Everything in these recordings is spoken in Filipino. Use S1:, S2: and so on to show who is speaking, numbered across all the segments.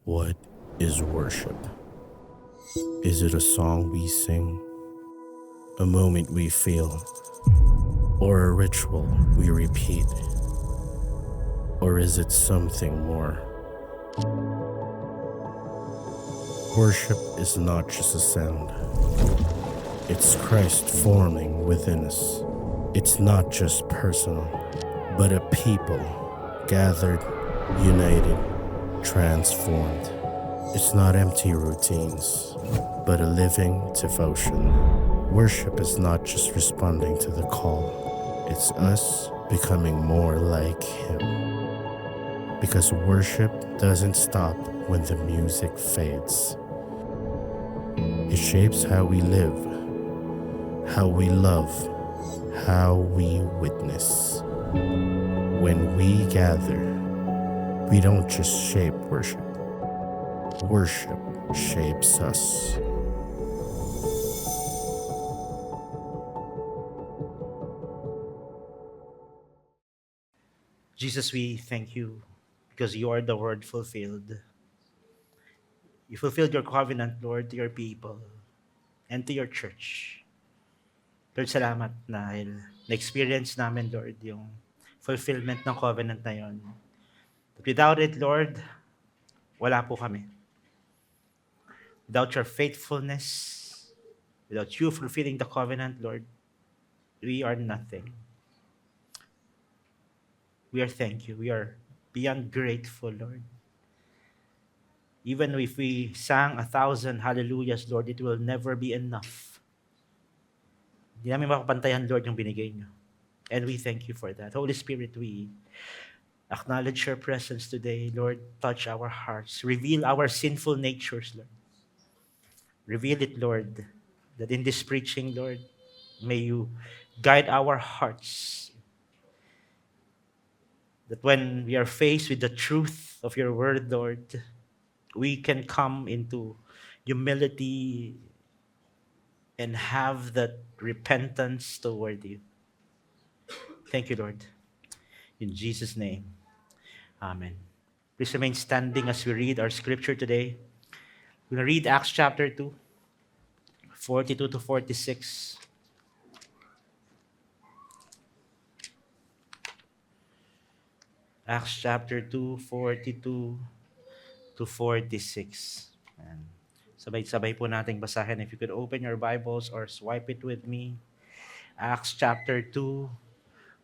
S1: What is worship? Is it a song we sing, a moment we feel, or a ritual we repeat? Or is it something more? Worship is not just a sound, it's Christ forming within us. It's not just personal, but a people gathered, united, transformed. It's not empty routines, but a living devotion. Worship is not just responding to the call, it's us becoming more like Him. Because worship doesn't stop when the music fades. It shapes how we live, how we love, how we witness. When we gather, we don't just shape worship, worship shapes us.
S2: Jesus, we thank you because you are the word fulfilled. You fulfilled your covenant, Lord, to your people and to your church. Lord, salamat dahil na-experience namin, Lord, yung fulfillment ng covenant na yon. But without it, Lord, wala po kami. Without your faithfulness, without you fulfilling the covenant, Lord, we are nothing. We are thank you. We are beyond grateful, Lord. Even if we sang 1,000 hallelujahs, Lord, it will never be enough. Hindi namin makapantayan, Lord, yung binigay niyo. And we thank you for that. Holy Spirit, we acknowledge your presence today. Lord, touch our hearts. Reveal our sinful natures, Lord. Reveal it, Lord, that in this preaching, Lord, may you guide our hearts. That when we are faced with the truth of your word, Lord, we can come into humility and have that repentance toward you. Thank you, Lord. In Jesus' name, amen. Please remain standing as we read our scripture today. We're going to read Acts chapter 2, 42 to 46. Acts chapter 2, 42 to 46. And sabay-sabay po nating basahin. If you could open your Bibles or swipe it with me. Acts chapter 2,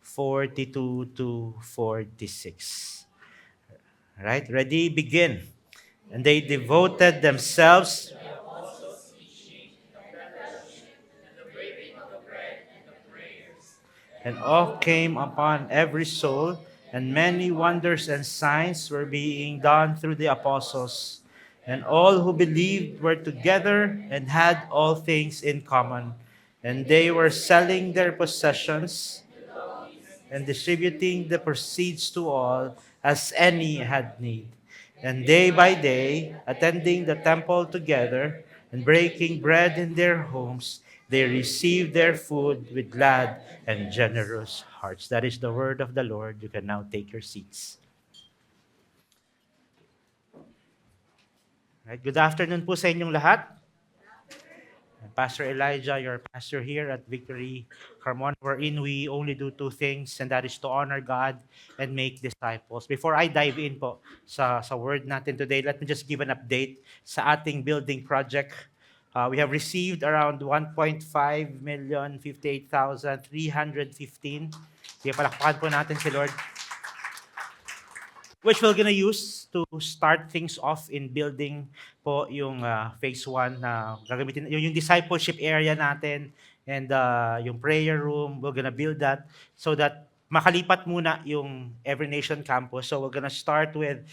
S2: 42 to 46. All right, ready? Begin. And they devoted themselves and awe came upon every soul, and many wonders and signs were being done through the apostles. And all who believed were together and had all things in common. And they were selling their possessions and distributing the proceeds to all as any had need. And day by day, attending the temple together and breaking bread in their homes, they received their food with glad and generous hearts. That is the word of the Lord. You can now take your seats. Right. Good afternoon po sa inyong lahat. Pastor Elijah, your pastor here at Victory Carmona, wherein we only do two things, and that is to honor God and make disciples. Before I dive in po sa word natin today, let me just give an update sa ating building project. We have received around 1.5,058,315. Kaya palakpakan po natin si Lord, which we're gonna use to start things off in building po yung phase 1 na gagamitin yung discipleship area natin and yung prayer room. We're gonna build that so that makalipat muna yung Every Nation campus. So we're gonna start with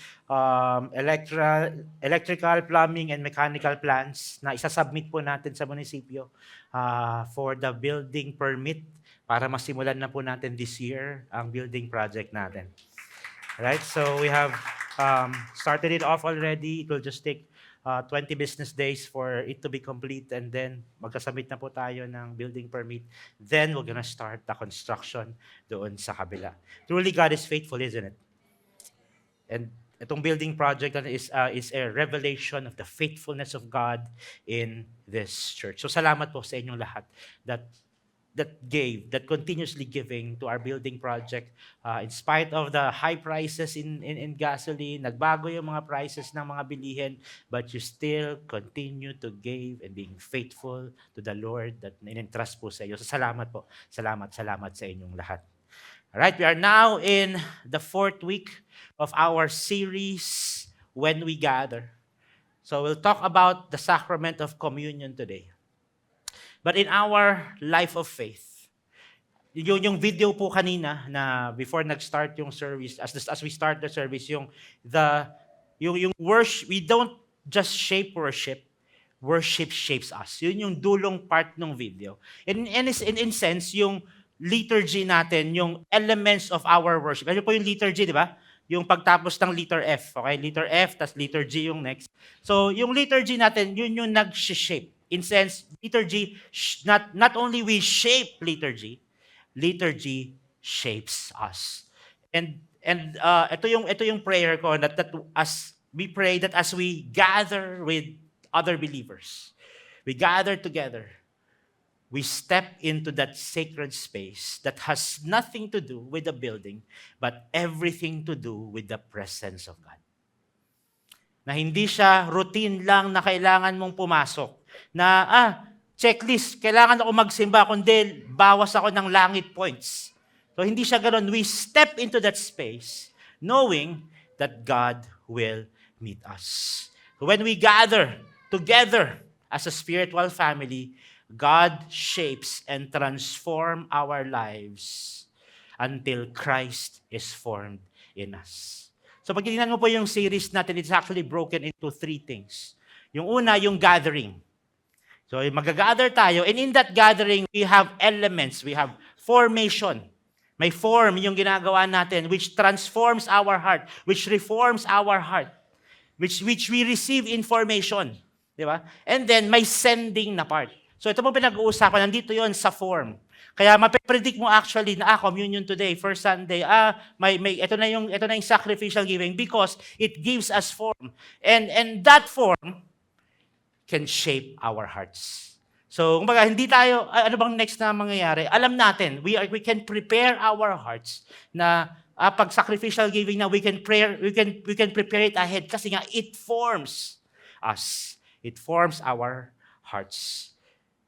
S2: electrical, plumbing, and mechanical plans na isasubmit po natin sa munisipyo for the building permit para masimulan na po natin this year ang building project natin. Right, so we have started it off already. It will just take 20 business days for it to be complete, and then magkasubmit na po tayo ng building permit. Then we're gonna start the construction doon sa kabila. Truly, God is faithful, isn't it? And Itong building project is a revelation of the faithfulness of God in this church. So salamat po sa inyong lahat that continuously giving to our building project. In spite of the high prices in gasoline, nagbago yung mga prices ng mga bilihin, but you still continue to give and being faithful to the Lord that in-entrust po sa iyo. So salamat po. Salamat sa inyong lahat. Alright, we are now in the 4th week of our series, When We Gather. So we'll talk about the sacrament of communion today. But in our life of faith, yung video po kanina na before nag-start yung service, as we start the service, yung worship, we don't just shape worship shapes us. Yun yung dulong part ng video. In sense, yung liturgy natin, yung elements of our worship. Ano po yung liturgy, di ba? Yung pagtapos ng letter F. Okay, letter F, tas letter G yung next. So, yung liturgy natin, yun yung nag-shape. In sense, liturgy, not only we shape liturgy shapes us. And ito yung prayer ko that as we pray that as we gather with other believers, we gather together, we step into that sacred space that has nothing to do with the building, but everything to do with the presence of God. Na hindi siya routine lang na kailangan mong pumasok. Na, checklist, kailangan ako magsimba, kundi bawas ako ng langit points. So hindi siya ganoon. We step into that space knowing that God will meet us. So when we gather together as a spiritual family, God shapes and transforms our lives until Christ is formed in us. So pag tingnan mo po yung series natin, it's actually broken into 3 things. Yung una, yung gathering. So mag-gather tayo, and in that gathering, we have elements, we have formation. May form yung ginagawa natin, which transforms our heart, which reforms our heart, which we receive information. Di ba? And then, may sending na part. So ito po pinag-uusapan, nandito yon sa form. Kaya mape-predict mo actually na communion today, first Sunday, ito na yung sacrificial giving because it gives us form. And that form can shape our hearts. So, kumbaga, hindi tayo, ano bang next na mangyayari? Alam natin, we can prepare our hearts na pag sacrificial giving na we can prepare it ahead kasi nga it forms us. It forms our hearts.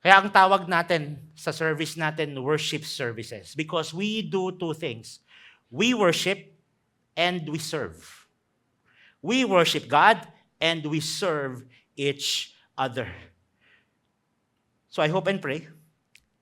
S2: Kaya ang tawag natin sa service natin, worship services. Because we do 2 things. We worship and we serve. We worship God and we serve each other. So I hope and pray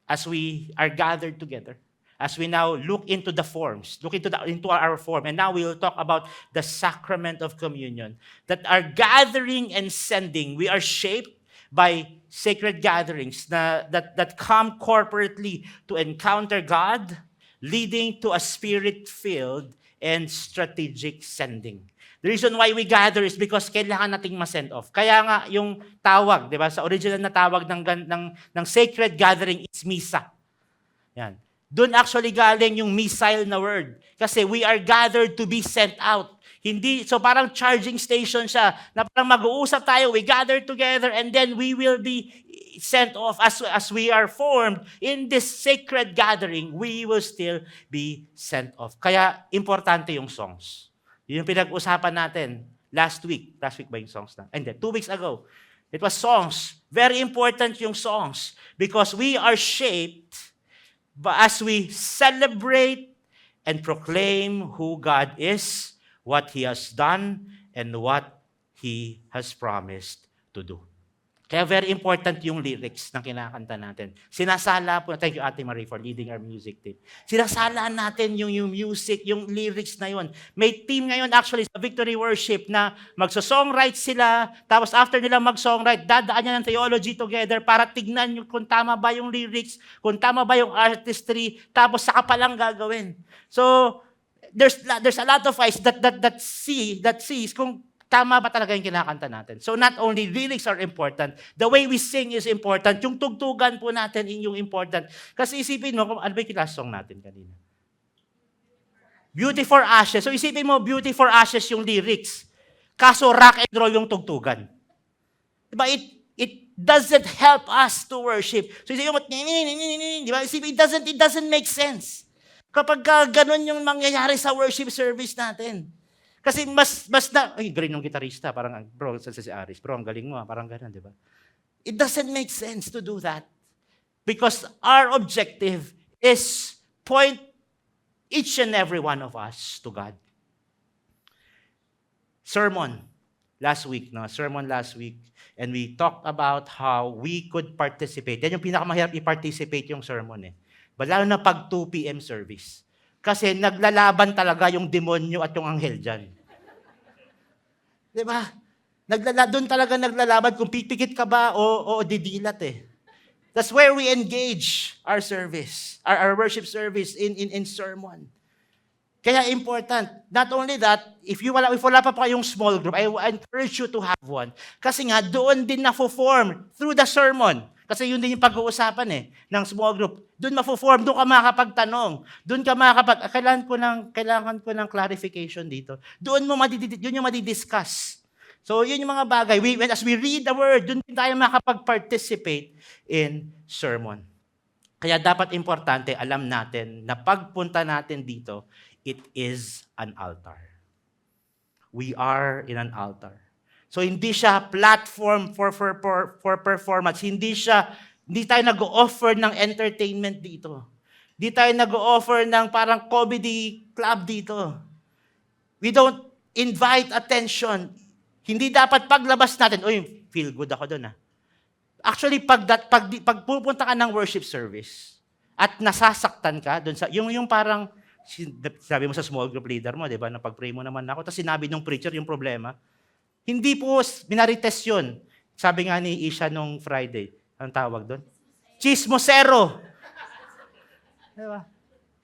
S2: as we are gathered together, as we now look into the forms, look into our form, and now we will talk about the sacrament of communion, that our gathering and sending, we are shaped by sacred gatherings that come corporately to encounter God, leading to a spirit-filled and strategic sending. The reason why we gather is because kailangan nating ma-send off. Kaya nga yung tawag, di ba? Sa original na tawag ng sacred gathering is misa. Yan. Doon actually galing yung missile na word. Kasi we are gathered to be sent out. Hindi, so parang charging station siya, na parang mag-uusap tayo, we gather together, and then we will be sent off as we are formed in this sacred gathering, we will still be sent off. Kaya, importante yung songs. Yun yung pinag-usapan natin last week. Last week ba yung songs na? And then, 2 weeks ago, it was songs. Very important yung songs because we are shaped as we celebrate and proclaim who God is, what He has done, and what He has promised to do. Kaya very important yung lyrics na kinakanta natin. Sinasala po, thank you Ate Marie for leading our music team. Sinasala natin yung music, yung lyrics na yun. May team ngayon actually sa Victory Worship na magsa-songwrite sila, tapos after nila mag-songwrite, dadaan niya ng theology together para tignan yung kung tama ba yung lyrics, kung tama ba yung artistry, tapos saka palang gagawin. So, there's a lot of eyes that sees kung tama ba talaga yung kinakanta natin. So not only lyrics are important, the way we sing is important, yung tugtugan po natin yung important. Kasi isipin mo, kung ano ba yung last song natin kanina?
S3: Beauty for Ashes. So isipin mo, Beauty for Ashes yung lyrics. Kaso rock and roll yung tugtugan. Diba? It doesn't help us to worship. So isipin mo, diba? Isipin, it doesn't make sense. Kapag ganun yung mangyayari sa worship service natin. Kasi mas na, ay, galing ng gitarista. Parang, bro, si Aris, bro, ang galing mo. Parang ganun, di ba? It doesn't make sense to do that. Because our objective is point each and every one of us to God. Sermon last week, and we talked about how we could participate. Yan yung pinakamahirap i-participate yung sermon eh. But lalo na pag 2 p.m. service. Kasi naglalaban talaga yung demonyo at yung anghel dyan. Di ba? Doon talaga naglalaban kung pipikit ka ba o didilat eh. That's where we engage our service, our worship service in sermon. Kaya important. Not only that, if wala pa kayong small group, I encourage you to have one. Kasi nga, doon din na-form through the sermon. Kasi yun din yung pag-uusapan ng small group. Doon ma-form, doon ka makakapagtanong. Doon ka kailangan ko ng clarification dito. Yun yung madidiscuss. So, yun yung mga bagay. As we read the word, doon din tayo makapag-participate in sermon. Kaya dapat importante, alam natin na pagpunta natin dito, it is an altar. We are in an altar. So, hindi siya platform for performance. Hindi tayo nag-o-offer ng entertainment dito. Hindi tayo nag-o-offer ng parang comedy club dito. We don't invite attention. Hindi dapat paglabas natin, uy, feel good ako doon. Actually, pag pupunta ka ng worship service at nasasaktan ka doon yung parang sabi mo sa small group leader mo, 'di ba, na pag-pray mo naman ako, tapos sinabi ng preacher yung problema. Hindi po minaritest yun. Sabi nga ni Isha nung Friday, anong tawag doon? Chismosero. 'Di ba?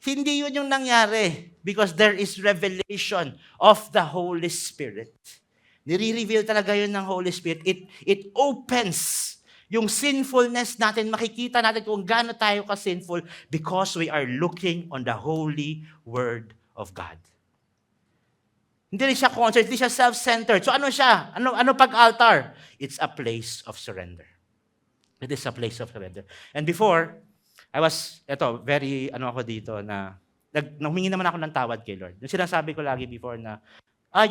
S3: Hindi yun yung nangyari because there is revelation of the Holy Spirit. Nire-reveal talaga yun ng Holy Spirit. It opens yung sinfulness natin. Makikita natin kung gaano tayo ka-sinful because we are looking on the holy Word of God. Hindi rin siya concert, hindi siya self-centered. So ano siya? Ano pag-altar? It's a place of surrender. It is a place of surrender. And before, ako dito na, humingi naman ako ng tawad kay Lord. Yung sinasabi ko lagi before na,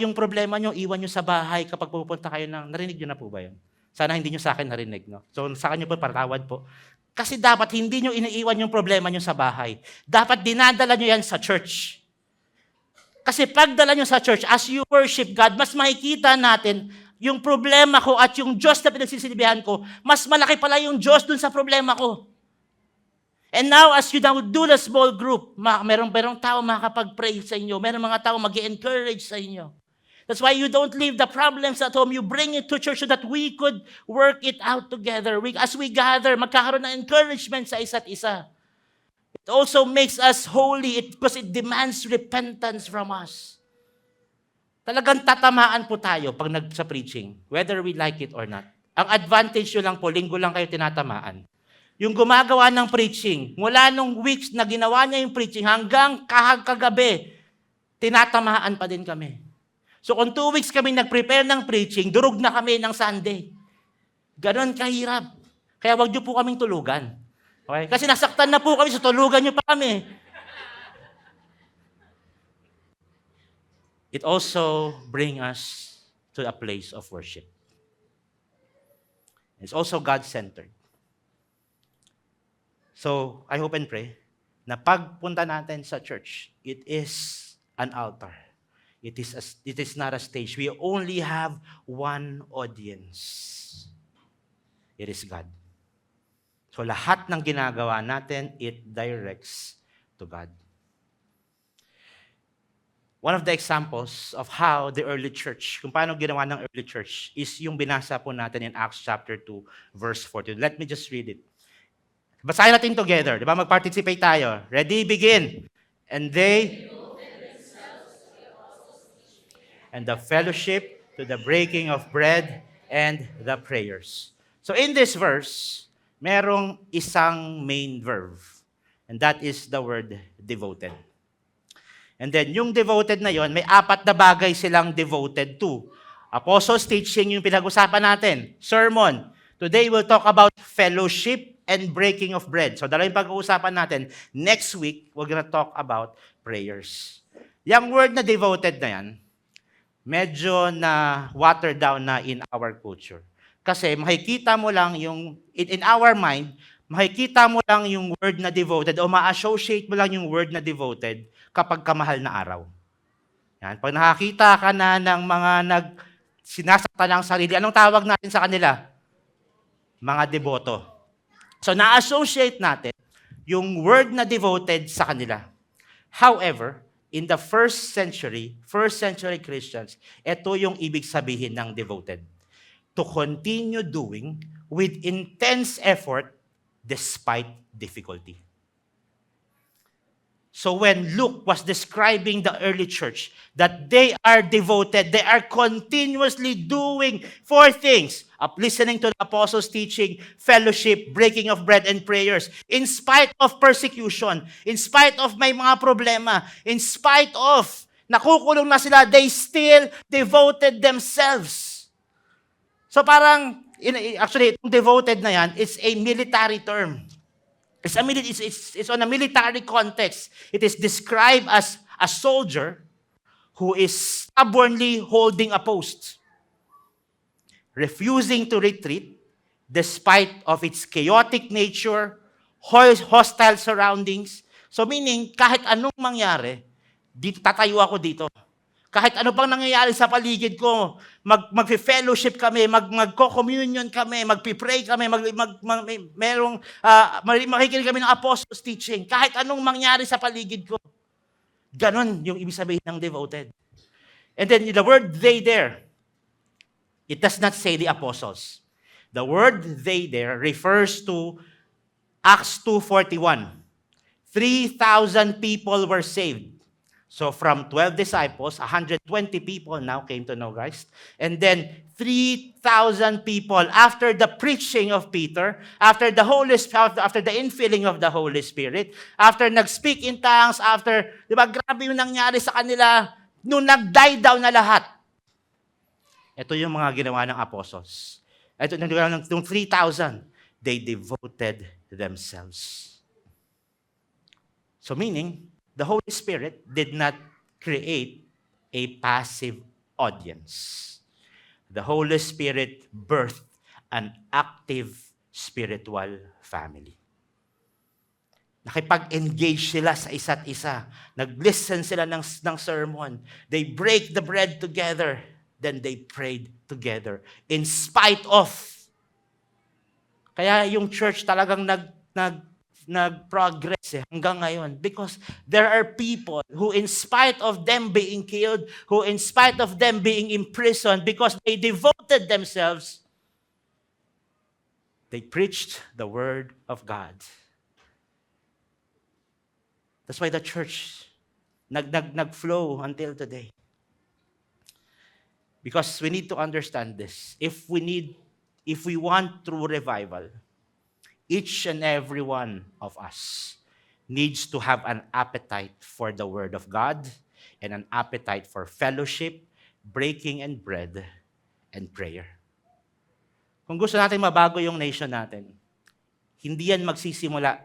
S3: yung problema nyo, iwan nyo sa bahay kapag pupunta kayo narinig nyo na po ba yun? Sana hindi nyo sa akin narinig, no? So sa akin nyo po, patawad po. Kasi dapat hindi nyo iniiwan yung problema nyo sa bahay. Dapat dinadala nyo yan sa church. Kasi pagdala nyo sa church, as you worship God, mas makikita natin yung problema ko at yung Diyos na pinagsisilbihan ko, mas malaki pala yung Diyos dun sa problema ko. And now, as you now do the small group, merong tao makakapag-pray sa inyo. Merong mga tao mag-encourage sa inyo. That's why you don't leave the problems at home. You bring it to church so that we could work it out together. As we gather, magkakaroon ng encouragement sa isa't isa. It also makes us holy because it demands repentance from us. Talagang tatamaan po tayo pag sa preaching, whether we like it or not. Ang advantage nyo lang po, linggo lang kayo tinatamaan. Yung gumagawa ng preaching, mula nung weeks na ginawa niya yung preaching, hanggang kagabi, tinatamaan pa din kami. So kung 2 weeks kami nag-prepare ng preaching, durog na kami ng Sunday. Ganon kahirap. Kaya wag niyo po kaming tulugan. Okay? Kasi nasaktan na po kami, so tulugan niyo pa kami. It also brings us to a place of worship. It's also God-centered. So, I hope and pray na pagpunta natin sa church, it is an altar. It is not a stage. We only have one audience. It is God. So, lahat ng ginagawa natin, it directs to God. One of the examples of how the early church, kung paano ginawa ng early church, is yung binasa po natin in Acts chapter 2, verse 14. Let me just read it. Basahin natin together. Diba? Mag-participate tayo. Ready? Begin. And they and the fellowship to the breaking of bread and the prayers. So in this verse, merong isang main verb. And that is the word devoted. And then, yung devoted na yon, may 4 na bagay silang devoted to. Apostles' teaching yung pinag-usapan natin. Sermon. Today, we'll talk about fellowship and breaking of bread. So, dalawa yung pag-uusapan natin. Next week, we're gonna talk about prayers. Yung word na devoted na yan, medyo na watered down na in our culture. Kasi makikita mo lang yung, in our mind, makikita mo lang yung word na devoted o ma-associate mo lang yung word na devoted kapag kamahal na araw. Yan. Pag nakakita ka na ng mga sinasaktan ng sarili, anong tawag natin sa kanila? Mga deboto. So na-associate natin yung word na devoted sa kanila. However, in the first century Christians, ito yung ibig sabihin ng devoted. To continue doing with intense effort despite difficulty. So when Luke was describing the early church, that they are devoted, they are continuously doing 4 things: listening to the apostles' teaching, fellowship, breaking of bread, and prayers. In spite of persecution, in spite of may mga problema, in spite of nakukulong na sila, they still devoted themselves. So parang, actually, itong devoted na yan, it's a military term. It's on a military context. It is described as a soldier who is stubbornly holding a post, refusing to retreat despite of its chaotic nature, hostile surroundings. So meaning, kahit anong mangyari, tatayo ako dito. Kahit ano pang nangyayari sa paligid ko, mag-fellowship kami, mag-communion kami, mag-pray kami, makikinig kami ng apostles' teaching. Kahit anong mangyari sa paligid ko. Ganon yung ibig sabihin ng devoted. And then the word they there, it does not say the apostles. The word they there refers to Acts 2:41. 3,000 people were saved. So from 12 disciples, 120 people now came to know Christ. And then 3,000 people after the preaching of Peter, after the infilling of the Holy Spirit, after nag-speak in tongues, after, di ba, grabe yung nangyari sa kanila, nung nag-die down na lahat. Ito yung mga ginawa ng apostles. Ito yung ginawa ng 3,000. They devoted themselves. So meaning, the Holy Spirit did not create a passive audience. The Holy Spirit birthed an active spiritual family. Nakipag-engage sila sa isa't isa. Nag-listen sila ng sermon. They break the bread together. Then they prayed together. In spite of. Kaya yung church talagang nag-progress hanggang ngayon, because there are people who, in spite of them being killed, who in spite of them being imprisoned, because they devoted themselves, they preached the word of God. That's why the church nag-flow until today. Because we need to understand this. If we want true revival, each and every one of us needs to have an appetite for the Word of God and an appetite for fellowship, breaking and bread, and prayer. Kung gusto natin mabago yung nation natin, hindi yan magsisimula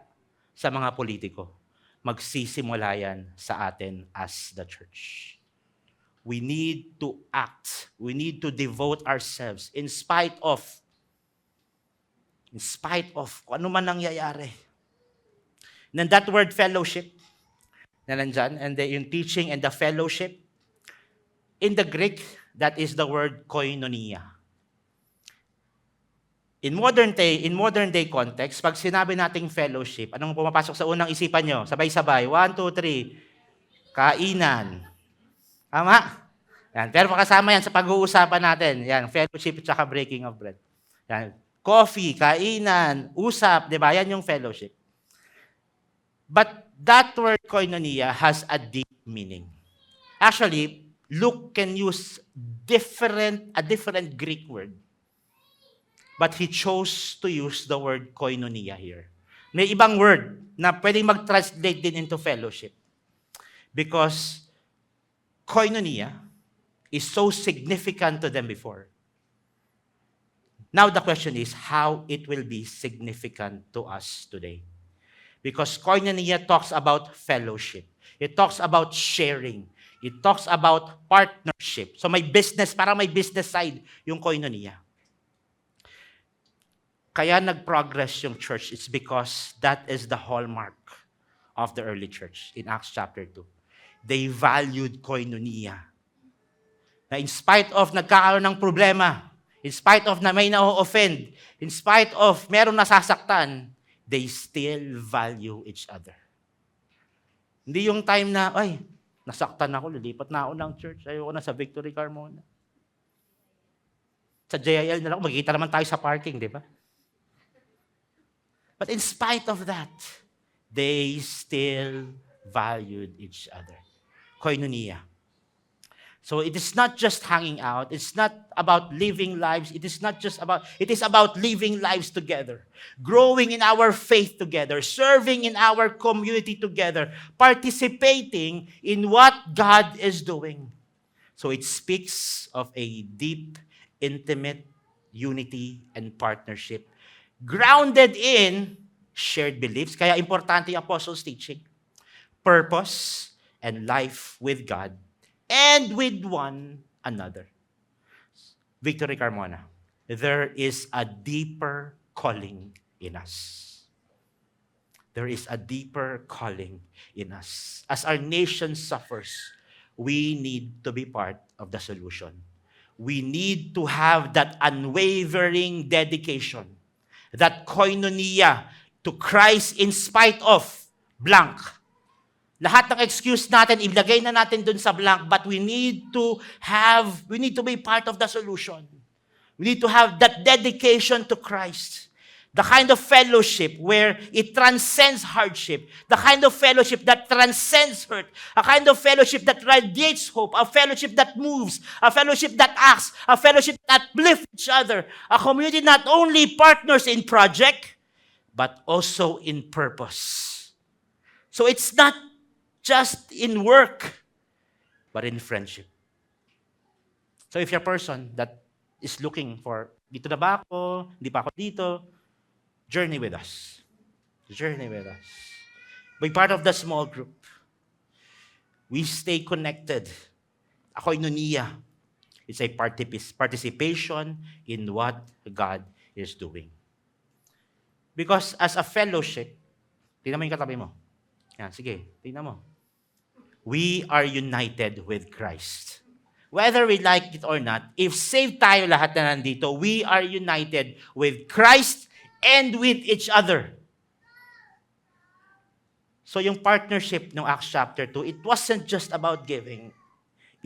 S3: sa mga politiko. Magsisimula yan sa atin as the church. We need to act. We need to devote ourselves in spite of kung ano man nangyayari. And that word fellowship, na nandyan, and yung teaching and the fellowship, in the Greek, that is the word koinonia. In modern day context, pag sinabi nating fellowship, anong pumapasok sa unang isipan nyo? Sabay-sabay. 1, 2, 3. Kainan. Tama? Yan. Pero kasama yan sa pag-uusapan natin. Yan, fellowship at saka breaking of bread. Yan. Coffee, kainan, usap, di ba? Yan yung fellowship. But that word koinonia has a deep meaning. Actually, Luke can use a different Greek word. But he chose to use the word koinonia here. May ibang word na pwedeng mag-translate din into fellowship. Because koinonia is so significant to them before. Now the question is how it will be significant to us today. Because koinonia talks about fellowship. It talks about sharing. It talks about partnership. So may business, parang may business side yung koinonia. Kaya nag-progress yung church. It's because that is the hallmark of the early church in Acts chapter 2. They valued koinonia. Na in spite of nagkakaroon ng problema, in spite of na may na-offend, in spite of merong nasasaktan, they still value each other. Hindi yung time na, ay, nasaktan ako, lilipat na ako ng church, ayoko na sa Victory Carmona. Sa JIL na lang, magkita naman tayo sa parking, di ba? But in spite of that, they still valued each other. Koinonia. So it is not just hanging out. It's not about living lives. It is about living lives together. Growing in our faith together. Serving in our community together. Participating in what God is doing. So it speaks of a deep, intimate unity and partnership grounded in shared beliefs. Kaya importante yung apostles' teaching. Purpose and life with God and with one another. Victory Carmona, there is a deeper calling in us. There is a deeper calling in us. As our nation suffers, we need to be part of the solution. We need to have that unwavering dedication, that koinonia to Christ in spite of blank. Lahat ng excuse natin, ilagay na natin dun sa blank, but we need to be part of the solution. We need to have that dedication to Christ. The kind of fellowship where it transcends hardship. The kind of fellowship that transcends hurt. A kind of fellowship that radiates hope. A fellowship that moves. A fellowship that acts. A fellowship that uplifts each other. A community not only partners in project, but also in purpose. So it's not just in work, but in friendship. So if you're a person that is looking for, dito na ba ako? Hindi pa ako dito? Journey with us. Journey with us. Be part of the small group. We stay connected. Koinonia. It's a participation in what God is doing. Because as a fellowship, tingnan mo yung katabi mo. Yan, sige, tingnan mo. We are united with Christ. Whether we like it or not, if saved tayo lahat na nandito, we are united with Christ and with each other. So yung partnership ng Acts chapter 2, it wasn't just about giving.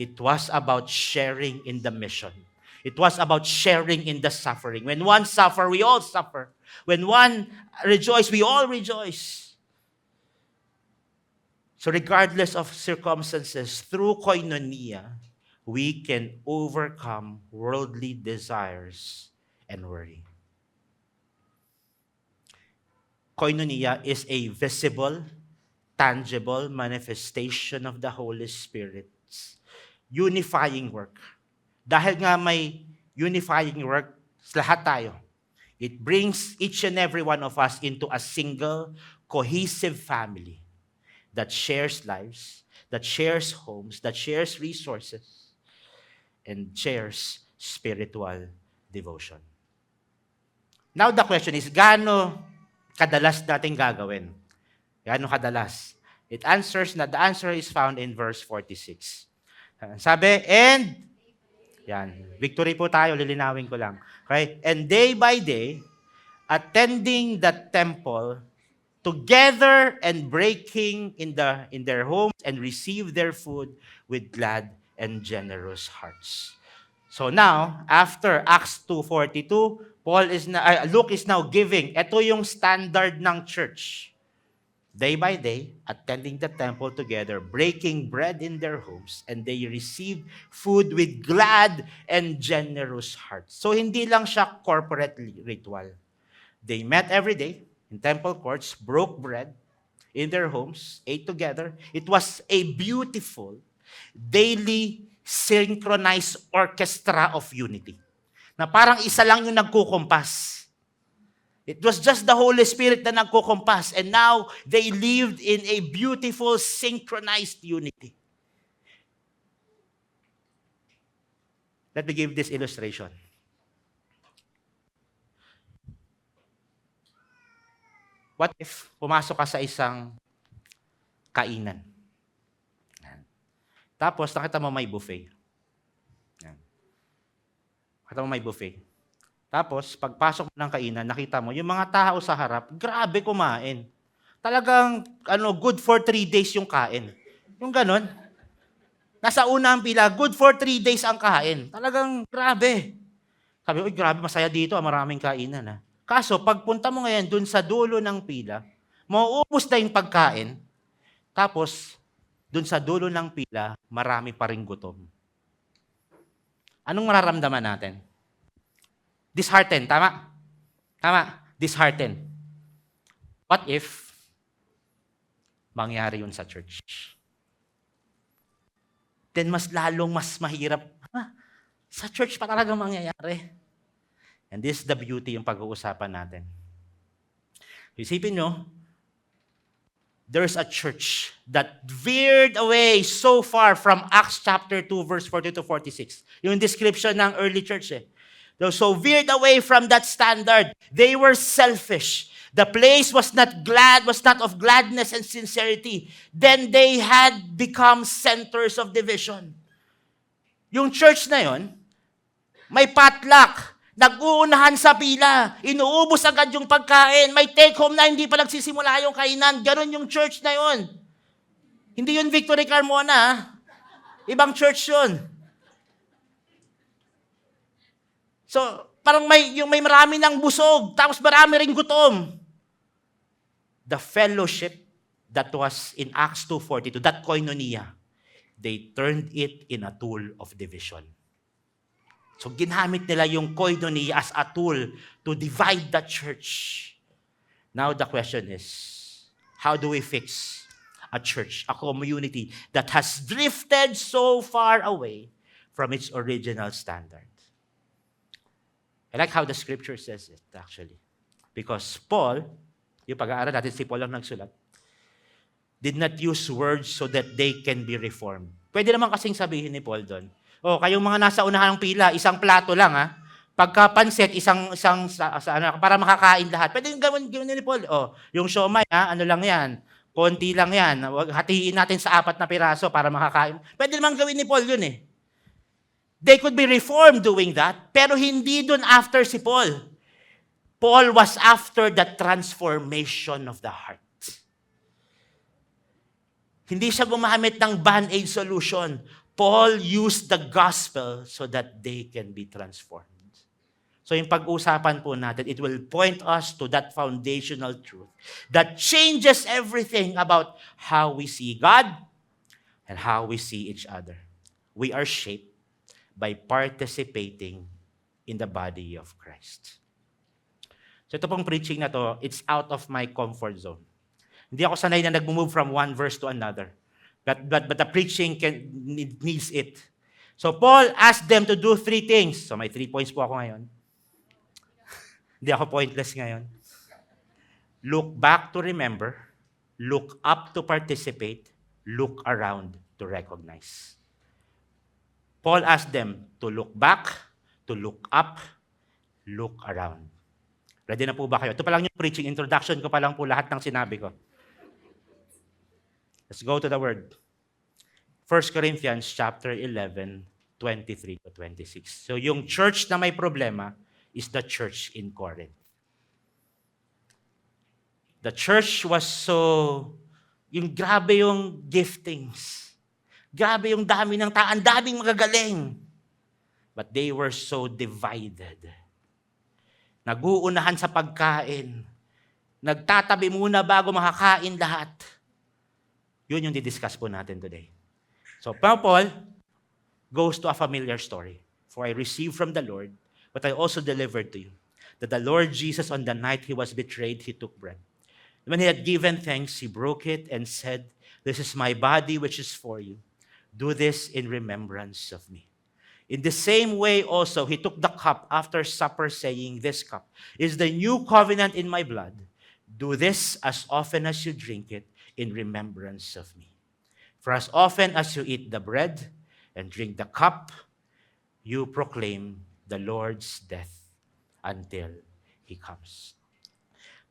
S3: It was about sharing in the mission. It was about sharing in the suffering. When one suffer, we all suffer. When one rejoice, we all rejoice. So regardless of circumstances, through koinonia, we can overcome worldly desires and worry. Koinonia is a visible, tangible manifestation of the Holy Spirit's unifying work. Dahil nga may unifying work sa lahat tayo, it brings each and every one of us into a single, cohesive family that shares lives, that shares homes, that shares resources, and shares spiritual devotion. Now the question is, gaano kadalas natin gagawin? Gaano kadalas? The answer is found in verse 46. Sabi, and yan, victory po tayo, lilinawin ko lang. Okay? And day by day, attending the temple, together and breaking in their homes and receive their food with glad and generous hearts. So now, after Acts 2:42, Luke is now giving. Ito yung standard ng church. Day by day, attending the temple together, breaking bread in their homes, and they received food with glad and generous hearts. So hindi lang siya corporate ritual. They met every day in temple courts, broke bread in their homes, ate together. It was a beautiful daily synchronized orchestra of unity. Na parang isa lang yung nagkukumpas. It was just the Holy Spirit na nagkukumpas, and now they lived in a beautiful synchronized unity. Let me give this illustration. What if pumasok ka sa isang kainan? Yan. Tapos nakita mo may buffet. Yan. Nakita mo may buffet. Tapos pagpasok mo ng kainan, nakita mo yung mga tao sa harap, grabe kumain. Talagang good for 3 days yung kain. Yung ganon. Nasa unang pila, good for 3 days ang kain. Talagang grabe. Sabi, uy, grabe, masaya dito, maraming kainan. Kaso, pagpunta mo ngayon dun sa dulo ng pila, mauubos na yung pagkain, tapos, dun sa dulo ng pila, marami pa ring gutom. Anong mararamdaman natin? Disheartened, tama? Tama, disheartened. What if mangyari yun sa church? Then mas mahirap. Sa church pa talaga mangyayari. And this is the beauty yung pag-uusapan natin. Isipin nyo, there's a church that veered away so far from Acts chapter 2, verse 40 to 46. Yung description ng early church They so veered away from that standard. They were selfish. The place was not of gladness and sincerity. Then they had become centers of division. Yung church na yon, may potluck. Nag-uunahan sa pila. Inuubos agad yung pagkain. May take-home na hindi pa nagsisimula yung kainan. Ganon yung church na yon. Hindi yun Victory Carmona. Ibang church yun. So, parang may marami ng busog, tapos marami ring gutom. The fellowship that was in Acts 2:42, that koinonia, they turned it in a tool of division. So ginamit nila yung koinonia as a tool to divide the church. Now the question is, how do we fix a church, a community that has drifted so far away from its original standard? I like how the scripture says it actually. Because Paul, yung pag-aaral natin, si Paul lang nagsulat, did not use words so that they can be reformed. Pwede naman kasing sabihin ni Paul doon, kayong mga nasa unahan ng pila, isang plato lang Pagkapansit, isang para makakain lahat. Pwede yung gawin ni Paul. Yung siomay, ano lang yan, konti lang yan. Hatiin natin sa 4 na piraso para makakain. Pwede naman gawin ni Paul yun They could be reformed doing that, pero hindi dun after si Paul. Paul was after the transformation of the heart. Hindi siya gumamit ng band-aid solution. Paul used the gospel so that they can be transformed. So yung pag-usapan po natin, it will point us to that foundational truth that changes everything about how we see God and how we see each other. We are shaped by participating in the body of Christ. So ito pong preaching na to, it's out of my comfort zone. Hindi ako sanay na nag-move from one verse to another. But the preaching needs it. So Paul asked them to do 3 things. So may 3 points po ako ngayon. Hindi ako pointless ngayon. Look back to remember. Look up to participate. Look around to recognize. Paul asked them to look back, to look up, look around. Ready na po ba kayo? Ito pa lang yung preaching. Introduction ko pa lang po lahat ng sinabi ko. Let's go to the word. 1 Corinthians chapter 11, 23 to 26. So yung church na may problema is the church in Corinth. The church was grabe yung giftings. Grabe yung dami ng tao, ang daming magagaling. But they were so divided. Nag-uunahan sa pagkain. Nagtatabi muna bago makakain lahat. Yun yung didiscuss po natin today. So Paul goes to a familiar story. For I received from the Lord what I also delivered to you. That the Lord Jesus, on the night he was betrayed, he took bread. When he had given thanks, he broke it and said, "This is my body which is for you. Do this in remembrance of me. In the same way also, he took the cup after supper, saying, this cup is the new covenant in my blood. Do this as often as you drink it in remembrance of me. For as often as you eat the bread and drink the cup, you proclaim the Lord's death until He comes.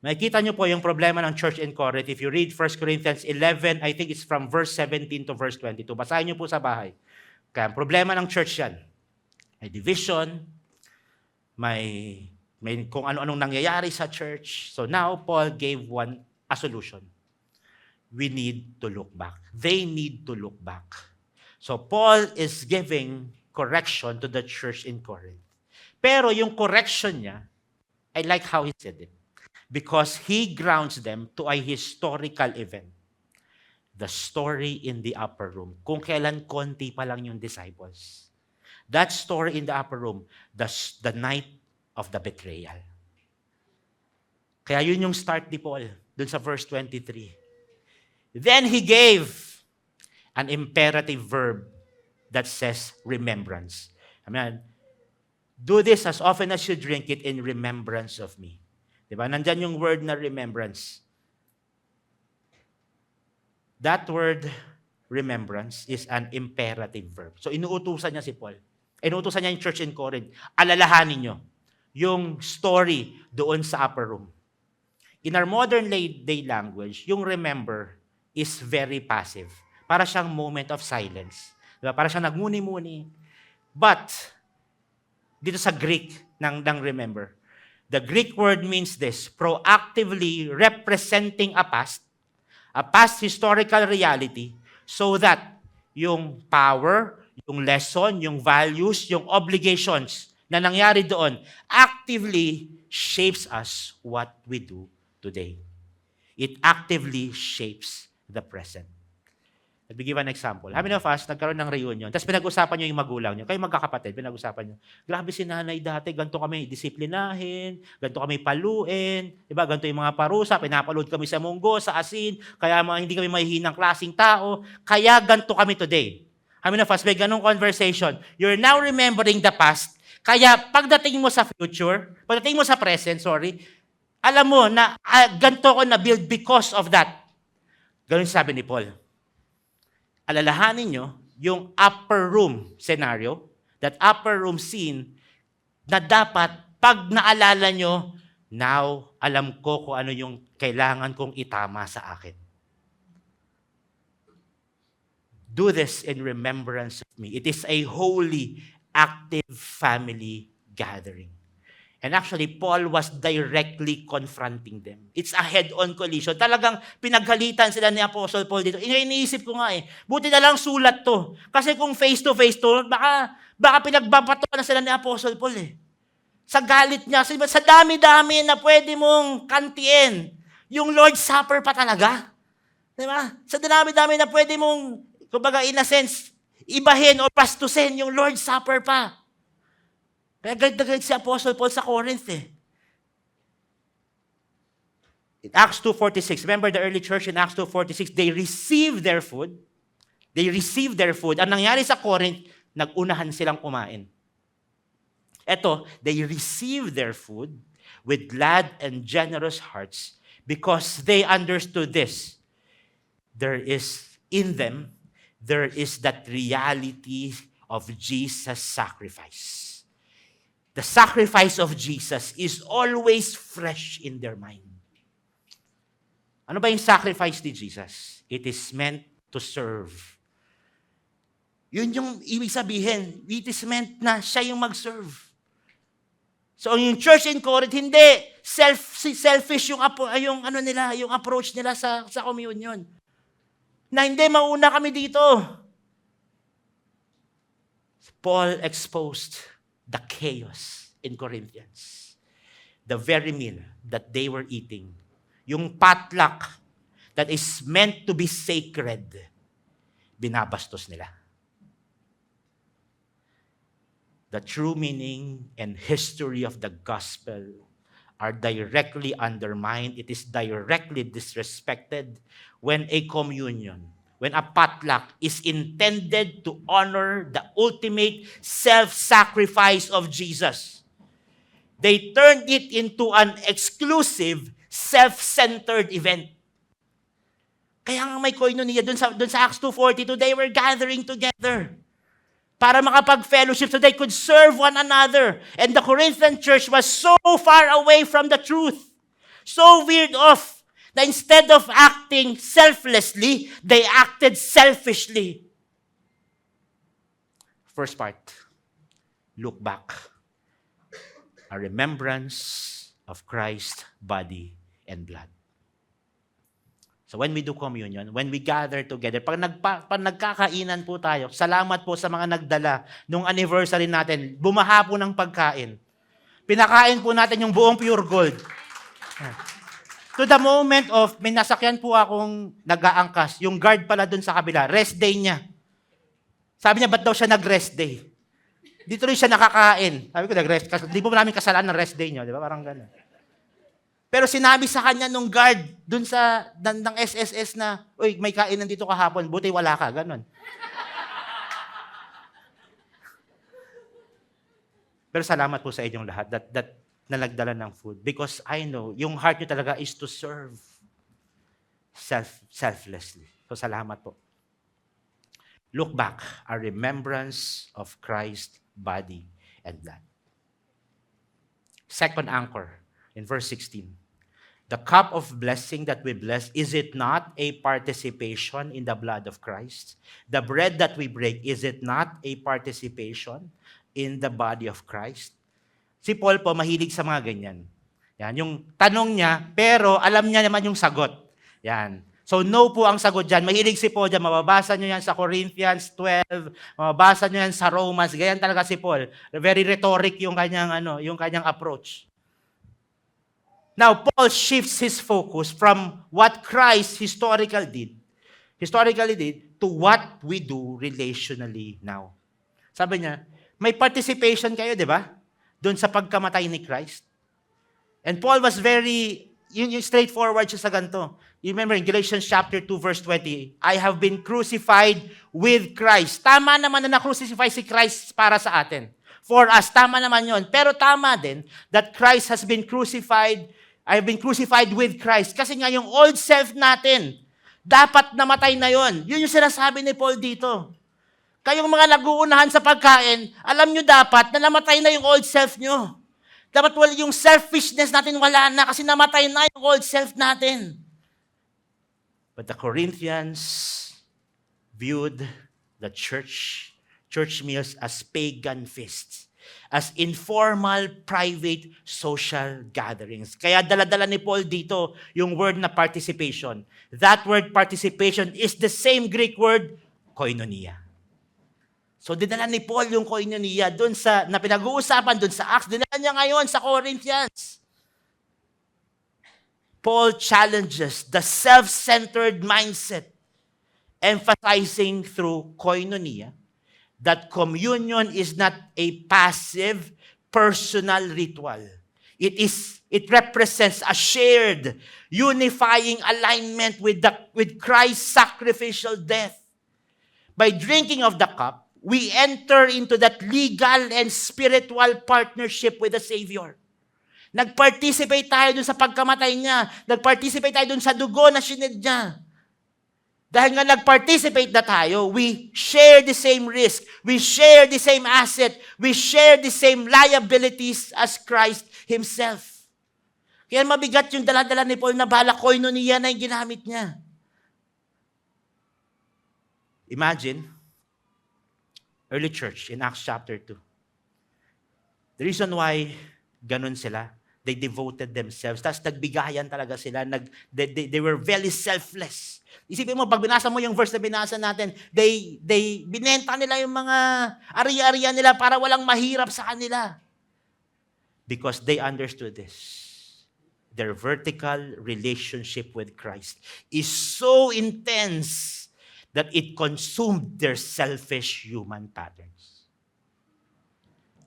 S3: Makikita niyo po yung problema ng church in Corinth. If you read 1 Corinthians 11, I think it's from verse 17 to verse 22. Basahin niyo po sa bahay. Kaya ang problema ng church yan. May division, may kung ano-anong nangyayari sa church. So now, Paul gave a solution. We need to look back. They need to look back. So Paul is giving correction to the church in Corinth. Pero yung correction niya, I like how he said it. Because he grounds them to a historical event. The story in the upper room. Kung kailan konti pa lang yung disciples. That story in the upper room, the night of the betrayal. Kaya yun yung start ni Paul, dun sa verse 23. Then he gave an imperative verb that says remembrance. Amen. Do this as often as you drink it in remembrance of me. Diba? Nandyan yung word na remembrance. That word, remembrance, is an imperative verb. So, inuutusan niya si Paul. Inuutusan niya yung church in Corinth. Alalahanin niyo yung story doon sa upper room. In our modern day language, yung remember is very passive. Para siyang moment of silence. Diba? Para siyang nagmuni-muni. But, dito sa Greek ng remember, the Greek word means this, proactively representing a past historical reality, so that yung power, yung lesson, yung values, yung obligations na nangyari doon actively shapes us what we do today. It actively shapes the present. Let me give an example. How many of us nagkaroon ng reunion, tapos pinag-usapan nyo yung magulang nyo, kayo magkakapatid, pinag-usapan nyo, grabe si nanay dati, ganito kami disiplinahin, ganito kami paluin, diba? Ganito yung mga parusa, pinapalood kami sa munggo, sa asin, kaya hindi kami mahihinang klaseng tao, kaya ganito kami today. How many of us may ganong conversation? You're now remembering the past, kaya pagdating mo sa future, pagdating mo sa present, alam mo na ganito ko na-build because of that. Ganun sabi ni Paul. Alalahanin nyo yung upper room scenario, that upper room scene, na dapat pag naalala nyo, now alam ko kung ano yung kailangan kong itama sa akin. Do this in remembrance of me. It is a holy, active family gathering. And actually, Paul was directly confronting them. It's a head-on collision. Talagang pinaghalitan sila ni Apostle Paul dito. Iniisip ko nga buti na lang sulat to. Kasi kung face-to-face to, baka pinagbabato na sila ni Apostle Paul Sa galit niya, sa dami-dami na pwede mong kantiin, yung Lord's Supper pa talaga. Diba? Sa dami-dami na pwede mong, kumbaga in a sense, ibahin o pastusin yung Lord's Supper pa. Kaya galit na galit si Apostle Paul sa Corinth In Acts 2:46, remember the early church in Acts 2:46, they received their food. Ang nangyari sa Corinth, nagunahan silang kumain. Eto, they received their food with glad and generous hearts because they understood this. There is that reality of Jesus' sacrifice. The sacrifice of Jesus is always fresh in their mind. Ano ba yung sacrifice ni Jesus? It is meant to serve. Yun yung ibig sabihin. It is meant na siya yung mag-serve. So yung church in Corinth, hindi. Selfish yung approach nila sa communion. Na hindi, mauna kami dito. Paul exposed the chaos in Corinthians. The very meal that they were eating. Yung potluck that is meant to be sacred, binabastos nila. The true meaning and history of the gospel are directly undermined. It is directly disrespected when a communion when a potluck is intended to honor the ultimate self-sacrifice of Jesus. They turned it into an exclusive, self-centered event. Kaya nga may koinonia dun sa Acts 2:42, they were gathering together para makapag-fellowship so they could serve one another. And the Corinthian church was so far away from the truth, so veered off, that instead of acting selflessly, they acted selfishly. First part, look back. A remembrance of Christ's body and blood. So when we do communion, when we gather together, pag nagkakainan po tayo, salamat po sa mga nagdala nung anniversary natin, bumaha po ng pagkain. Pinakain po natin yung buong pure gold. To the moment of, may nasakyan po akong nag-aangkas, yung guard pala dun sa kabila, rest day niya. Sabi niya, ba't daw siya nag-rest day? Dito rin siya nakakain. Sabi ko, nag-rest. Di po namin kasalanan ng rest day niyo, di ba? Parang gano'n. Pero sinabi sa kanya nung guard dun sa ng SSS na, uy, may kainan dito kahapon, buti wala ka, gano'n. Pero salamat po sa inyong lahat that na nagdala ng food. Because I know, yung heart nyo talaga is to serve selflessly. So salamat po. Look back, a remembrance of Christ's body and blood. Second anchor, in verse 16. The cup of blessing that we bless, is it not a participation in the blood of Christ? The bread that we break, is it not a participation in the body of Christ? Si Paul po mahilig sa mga ganyan. Yan, yung tanong niya, pero alam niya naman yung sagot. Yan. So no po ang sagot dyan. Mahilig si Paul dyan. Mababasa nyo yan sa Corinthians 12, mababasa nyo yan sa Romans. Ganyan talaga si Paul. Very rhetoric yung kanyang approach. Now, Paul shifts his focus from what Christ historically did to what we do relationally now. Sabi niya, may participation kayo, di ba? Doon sa pagkamatay ni Christ. And Paul was yung straightforward siya sa ganito. You remember in Galatians chapter 2, verse 20, I have been crucified with Christ. Tama naman na na-crucify si Christ para sa atin. For us, tama naman yon. Pero tama din that Christ has been crucified. I have been crucified with Christ. Kasi nga yung old self natin, dapat namatay na yon. Yun yung sinasabi ni Paul dito. Kayong mga nag-uunahan sa pagkain, alam nyo dapat na namatay na yung old self nyo. Dapat yung selfishness natin wala na kasi namatay na yung old self natin. But the Corinthians viewed the church meals as pagan feasts, as informal, private, social gatherings. Kaya dala-dala ni Paul dito yung word na participation. That word participation is the same Greek word, koinonia. So dinala ni Paul yung koinonia doon na pinag-uusapan doon sa Acts, dinala niya ngayon sa Corinthians. Paul challenges the self-centered mindset, emphasizing through koinonia that communion is not a passive, personal ritual. It represents a shared, unifying alignment with Christ's sacrificial death. By drinking of the cup, we enter into that legal and spiritual partnership with the Savior. Nag-participate tayo dun sa pagkamatay niya. Nag-participate tayo dun sa dugo na shined niya. Dahil nga nag-participate na tayo, we share the same risk. We share the same asset. We share the same liabilities as Christ Himself. Kaya mabigat yung dala-dala ni Paul na bala koinonia na yung ginamit niya. Imagine, early church in Acts chapter 2. The reason why ganun sila, they devoted themselves. Tapos nagbigayan talaga sila. They were very selfless. Isipin mo, pag binasa mo yung verse na binasa natin, binenta nila yung mga ari-ariya nila para walang mahirap sa kanila. Because they understood this. Their vertical relationship with Christ is so intense that it consumed their selfish human patterns.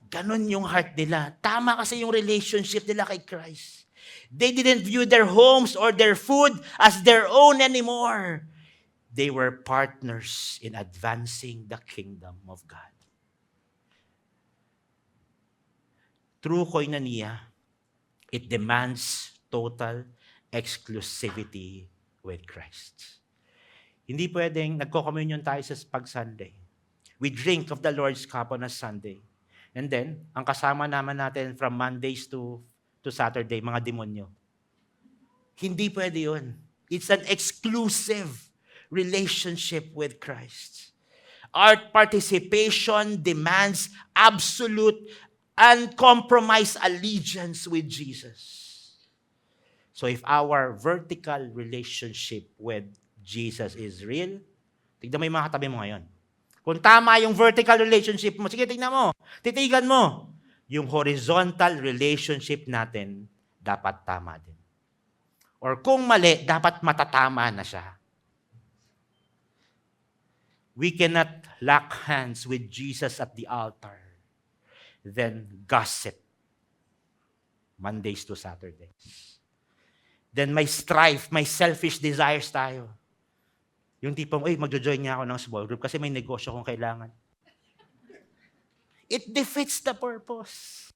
S3: Ganon yung heart nila. Tama kasi yung relationship nila kay Christ. They didn't view their homes or their food as their own anymore. they were partners in advancing the kingdom of God. True koinonia, it demands total exclusivity with Christ. Hindi pwedeng nagko-communion tayo sa pag-Sunday. We drink of the Lord's Cup on a Sunday. And then, ang kasama naman natin from Mondays to Saturday, mga demonyo. Hindi pwede yun. It's an exclusive relationship with Christ. Our participation demands absolute, uncompromised allegiance with Jesus. So if our vertical relationship with Jesus is real, tignan mo yung mga katabi mo ngayon. Kung tama yung vertical relationship mo, sige, tignan mo, titigan mo. Yung horizontal relationship natin, dapat tama din. Or kung mali, dapat matatama na siya. We cannot lock hands with Jesus at the altar, then gossip Mondays to Saturdays. Then may strife, may selfish desires tayo. Yung tipong, magjo-join niya ako ng small group kasi may negosyo kong kailangan. It defeats the purpose.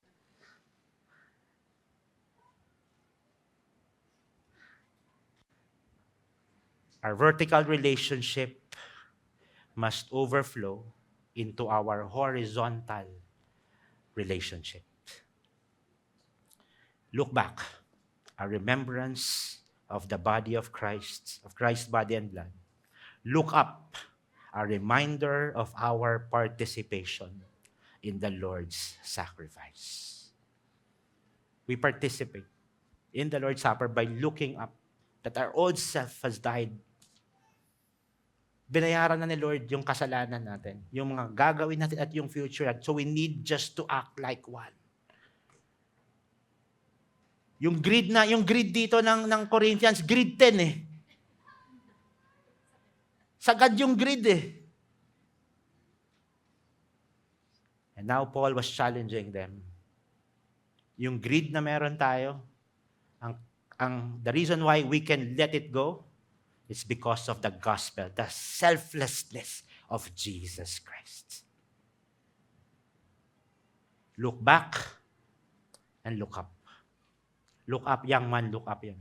S3: Our vertical relationship must overflow into our horizontal relationship. Look back, a remembrance of the body of Christ, of Christ's body and blood. Look up, a reminder of our participation in the Lord's sacrifice. We participate in the Lord's Supper by looking up that our old self has died. Binayaran na ni Lord yung kasalanan natin, yung mga gagawin natin at yung future. So we need just to act like one. Yung greed dito ng Corinthians, greed 10 eh. Sagad yung greed eh. And now Paul was challenging them. Yung greed na meron tayo, the reason why we can let it go is because of the gospel, the selflessness of Jesus Christ. Look back and look up. Look up, young man, look up yan.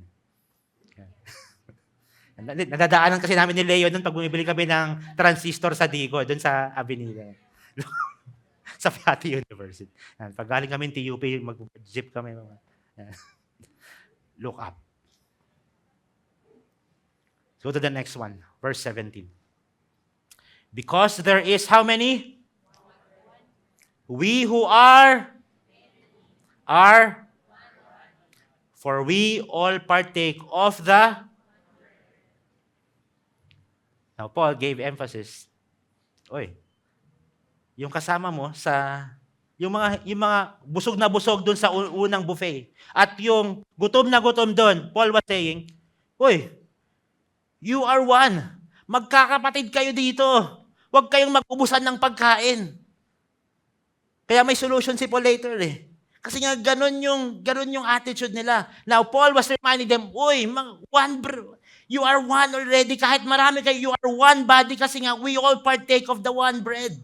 S3: Nadadaanan kasi namin ni Leo noon pag bumibili kami ng transistor sa Digo, doon sa Avenida. Sa Piatti University. Pag galing kami ng TUP, mag-jeep kami. Look up. Go to the next one, verse 17. Because there is how many? We who are, for we all partake of the. Now, Paul gave emphasis. Yung kasama mo sa, yung mga busog na busog doon sa unang buffet, at yung gutom na gutom doon, Paul was saying, you are one. Magkakapatid kayo dito. Huwag kayong mag-ubusan ng pagkain. Kaya may solution si Paul later eh. Kasi nga ganun yung attitude nila. Now, Paul was reminding them, you are one already. Kahit marami kayo, you are one body kasi nga we all partake of the one bread.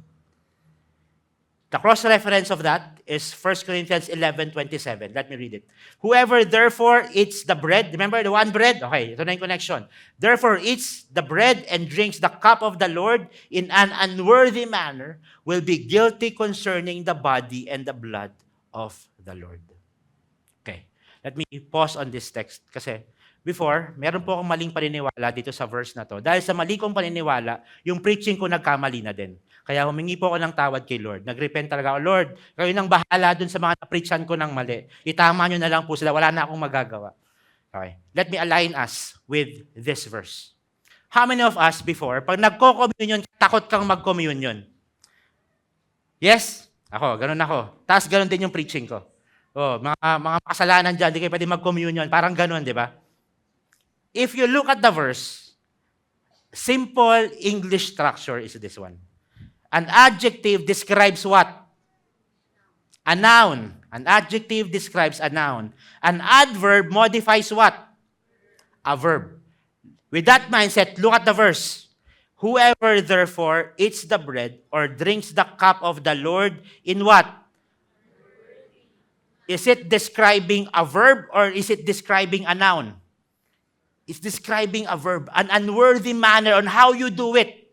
S3: The cross-reference of that is 1 Corinthians 11:27. Let me read it. Whoever therefore eats the bread, remember the one bread? Okay, ito na yung connection. Therefore eats the bread and drinks the cup of the Lord in an unworthy manner will be guilty concerning the body and the blood of the Lord. Okay, let me pause on this text kasi before, meron po akong maling paniniwala dito sa verse na to. Dahil sa mali kong paniniwala, yung preaching ko nagkamali na din. Kaya humingi po ako ng tawad kay Lord. Nag-repent talaga ako, Lord, kayo nang bahala dun sa mga na-preachan ko ng mali. Itama nyo na lang po sila, wala na akong magagawa. Okay. Let me align us with this verse. How many of us before, pag nagko-communion, takot kang mag-communion? Yes? Ako, ganun ako. Tapos ganun din yung preaching ko. Mga kasalanan dyan, di kayo pwede mag-communion. Parang ganun, di ba? If you look at the verse, simple English structure is this one. An adjective describes what? A noun. An adjective describes a noun. An adverb modifies what? A verb. With that mindset, look at the verse. Whoever therefore eats the bread or drinks the cup of the Lord in what? Is it describing a verb or is it describing a noun? It's describing a verb, an unworthy manner on how you do it.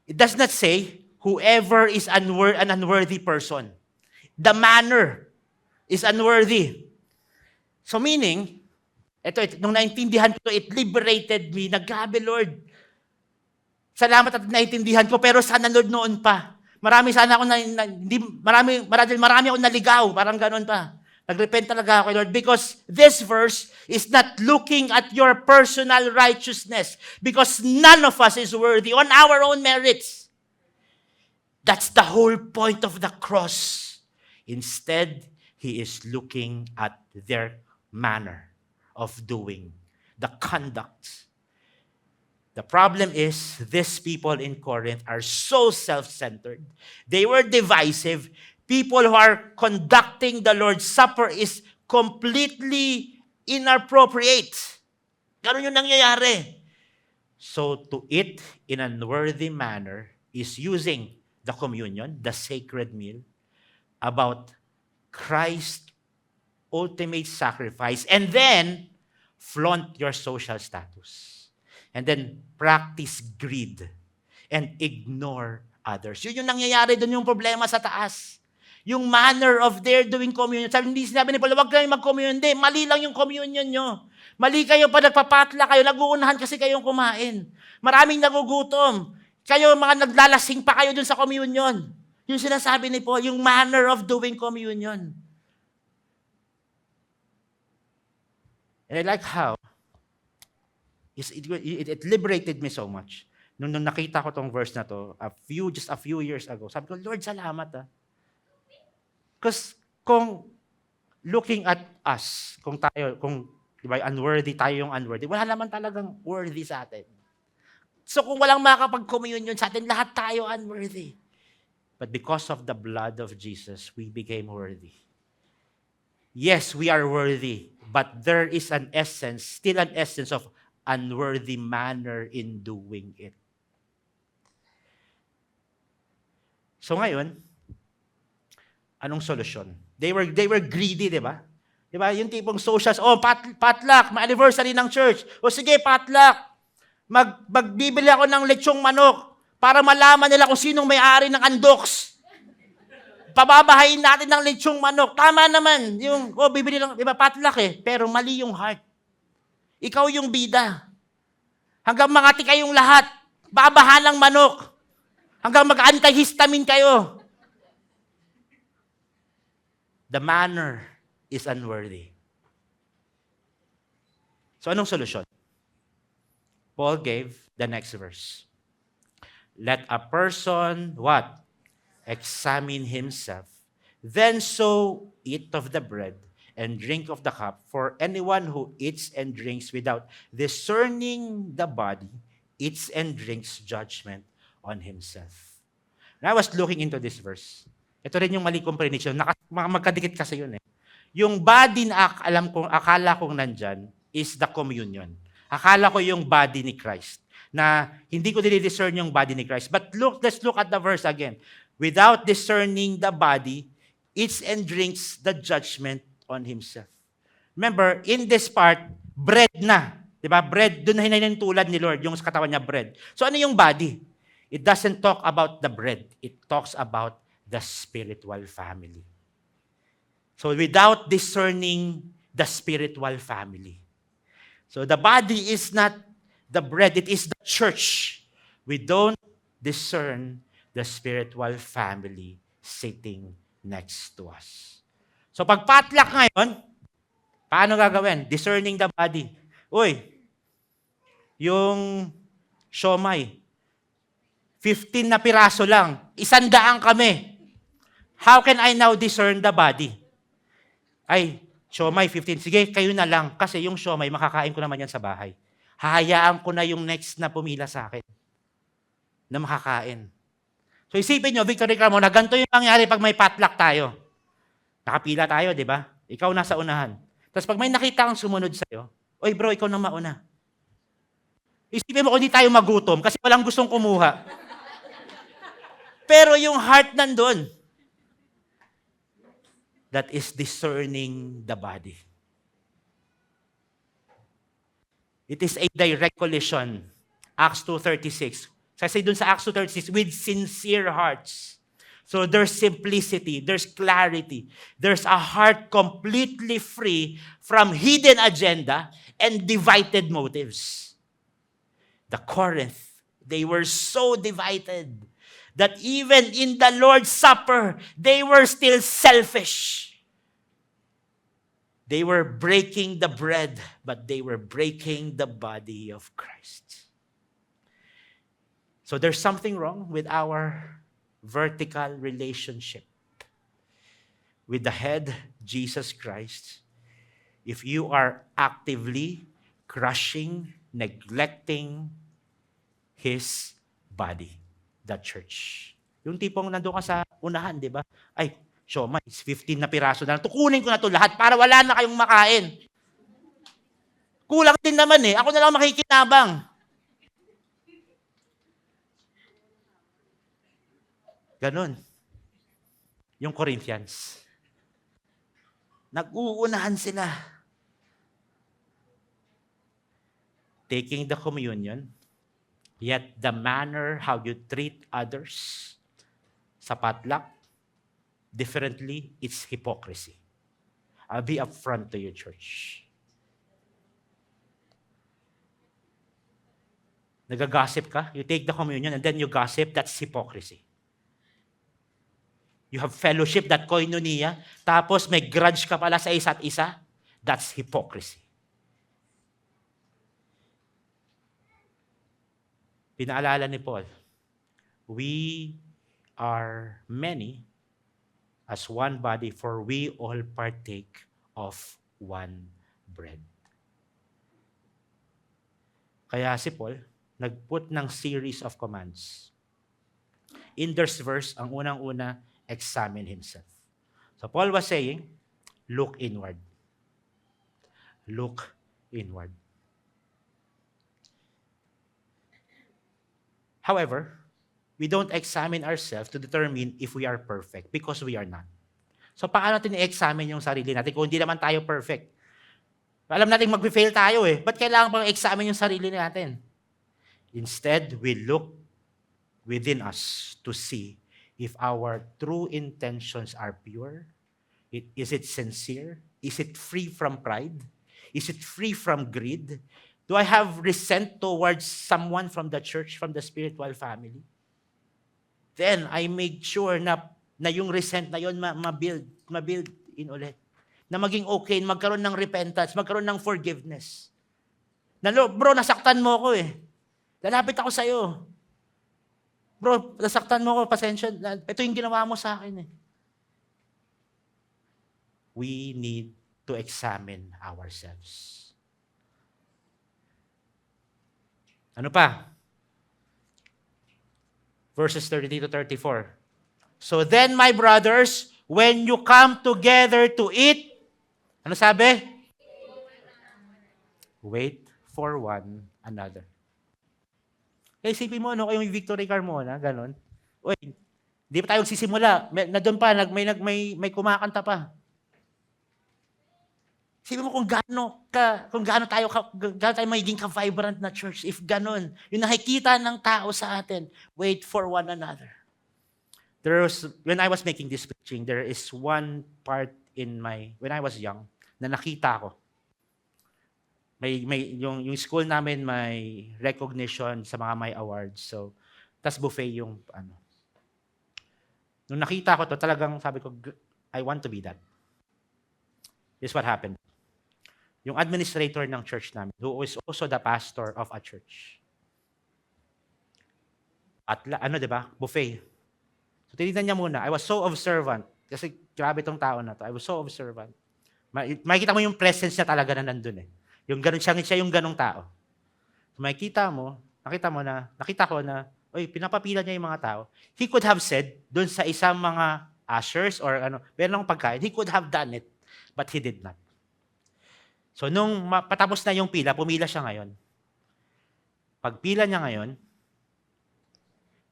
S3: It does not say whoever is an unworthy person. The manner is unworthy. So meaning, nung naintindihan ko, it liberated me. Nagkabi, Lord. Salamat at naintindihan ko, pero sana Lord noon pa. Marami sana ako marami akong naligaw, parang ganoon pa. Nagrepent talaga ako, Lord, because this verse is not looking at your personal righteousness because none of us is worthy on our own merits. That's the whole point of the cross. Instead, He is looking at their manner of doing, the conduct. The problem is, these people in Corinth are so self-centered. They were divisive. People who are conducting the Lord's Supper is completely inappropriate. Ganun yung nangyayari. So, to eat in an unworthy manner is using the communion, the sacred meal, about Christ's ultimate sacrifice, and then flaunt your social status. And then practice greed and ignore others. Yun yung nangyayari, doon yung problema sa taas. Yung manner of their doing communion. Hindi sinabi ni Paul, huwag kayong mag-communion. Hindi, mali lang yung communion nyo. Mali kayo pa nagpapatla kayo, nag-uunahan kasi kayong kumain. Maraming nagugutom. Kayo, mga naglalasing pa kayo dun sa communion. Yung sinasabi ni Paul, yung manner of doing communion. And I like how it liberated me so much. Nung nakita ko tong verse na to, just a few years ago, sabi ko, Lord, salamat . Because kung looking at us, kung diba, unworthy, tayo yung unworthy, wala naman talagang worthy sa atin. So kung walang makakapag-communion sa atin, lahat tayo unworthy. But because of the blood of Jesus, we became worthy. Yes, we are worthy, but there is still an essence of unworthy manner in doing it. So ngayon, anong solusyon? They were greedy, di ba? Di ba? Yung tipong socials, potluck, may anniversary ng church. O sige, potluck. Magbibili ako ng lechong manok para malaman nila kung sinong may-ari ng Andox. Pababahayin natin ng lechong manok. Tama naman. Bibili lang, di ba, potluck pero mali yung heart. Ikaw yung bida. Hanggang mangati kayong lahat. Babahan ng manok. Hanggang mag-antihistamine kayo. The manner is unworthy. So anong solusyon? Paul gave the next verse. Let a person, what? Examine himself. Then so eat of the bread and drink of the cup. For anyone who eats and drinks without discerning the body, eats and drinks judgment on himself. And I was looking into this verse. Ito rin yung mali kong prediction. Magkadikit kasi yun . Yung body na akala kong nandyan is the communion. Akala ko yung body ni Christ. Na hindi ko dinidiscern yung body ni Christ. But let's look at the verse again. Without discerning the body, eats and drinks the judgment on himself. Remember, in this part, bread na. Diba? Bread, doon na hinahintulad ni Lord, yung katawan niya bread. So ano yung body? It doesn't talk about the bread. It talks about the spiritual family. So without discerning the spiritual family. So the body is not the bread, it is the church. We don't discern the spiritual family sitting next to us. So pag potluck ngayon, paano gagawin? Discerning the body. Uy, yung siomay, 15 na piraso lang, 100 kami. How can I now discern the body? Ay, siomay 15. Sige, kayo na lang. Kasi yung siomay, makakain ko naman yan sa bahay. Hahayaan ko na yung next na pumila sa akin na makakain. So isipin nyo, Victory Carmona, ganito yung nangyari pag may potluck tayo. Nakapila tayo, di ba? Ikaw nasa unahan. Tapos pag may nakita kang sumunod sa'yo, oy bro, ikaw nang mauna. Isipin mo kung hindi tayo magutom kasi walang gustong kumuha. Pero yung heart nandun, that is discerning the body. It is a direct collision. Acts 2:36. Kasi dun sa Acts 2:36, with sincere hearts. So there's simplicity, there's clarity, there's a heart completely free from hidden agenda and divided motives. The Corinth, they were so divided that even in the Lord's Supper, they were still selfish. They were breaking the bread, but they were breaking the body of Christ. So there's something wrong with our vertical relationship with the head, Jesus Christ, if you are actively crushing, neglecting His body, the church. Yung tipong nandun ka sa unahan, di ba? Ay, siomay, 15 na piraso na lang. Tukunin ko na to lahat para wala na kayong makain. Kulang din naman eh. Ako na lang makikinabang. Ganon. Yung Corinthians. Nag-uunahan sila. Taking the communion, yet the manner how you treat others sa potluck, differently, it's hypocrisy. I'll be upfront to you, church. Nagagossip ka, you take the communion and then you gossip, that's hypocrisy. You have fellowship, that koinonia, tapos may grudge ka pala sa isa't isa, that's hypocrisy. Pinaalala ni Paul, we are many as one body, for we all partake of one bread. Kaya si Paul, nagput ng series of commands. In this verse, ang unang-una, examine himself. So Paul was saying, look inward. Look inward. However, we don't examine ourselves to determine if we are perfect because we are not. So paano natin i-examine yung sarili natin kung hindi naman tayo perfect? Alam natin mag-fail tayo eh. Ba't kailangan pang examine yung sarili natin? Instead, we look within us to see if our true intentions are pure. Is it sincere? Is it free from pride? Is it free from greed? Do I have resent towards someone from the church, from the spiritual family? Then, I make sure na yung resent na yun ma-build in ulit. Na maging okay, magkaroon ng repentance, magkaroon ng forgiveness. Bro, nasaktan mo ko eh. Lalapit ako sa'yo. Bro, nasaktan mo ko, pasensya. Ito yung ginawa mo sa akin eh. We need to examine ourselves. Ano pa? Verses 33 to 34. So then, my brothers, when you come together to eat, ano sabi? Wait for one another. Kaya isipin mo, ano kayong Victory Carmona, ganon. Uy, di pa tayo sisimula. Na doon pa, may kumakanta pa. Isipin mo kung gaano tayo magiging ka-vibrant na church if ganon. Yung nakikita ng tao sa atin, wait for one another. When I was making this preaching, there is one part when I was young, na nakita ko. Yung school namin may recognition sa mga may awards. So, tas buffet yung Nung nakita ko to, talagang sabi ko, I want to be that. Here's what happened. Yung administrator ng church namin, who is also the pastor of a church. At diba? Buffet. So, tinignan niya muna. I was so observant. Kasi grabe tong tao na to. I was so observant. Makikita mo yung presence niya talaga na nandun eh. Yung ganun siya yung ganung tao. So, nakita ko na, pinapapila niya yung mga tao. He could have said, dun sa isang mga ushers or meron ng pagkain, he could have done it, but he did not. So, nung patapos na yung pila, pumila siya ngayon. Pagpila niya ngayon,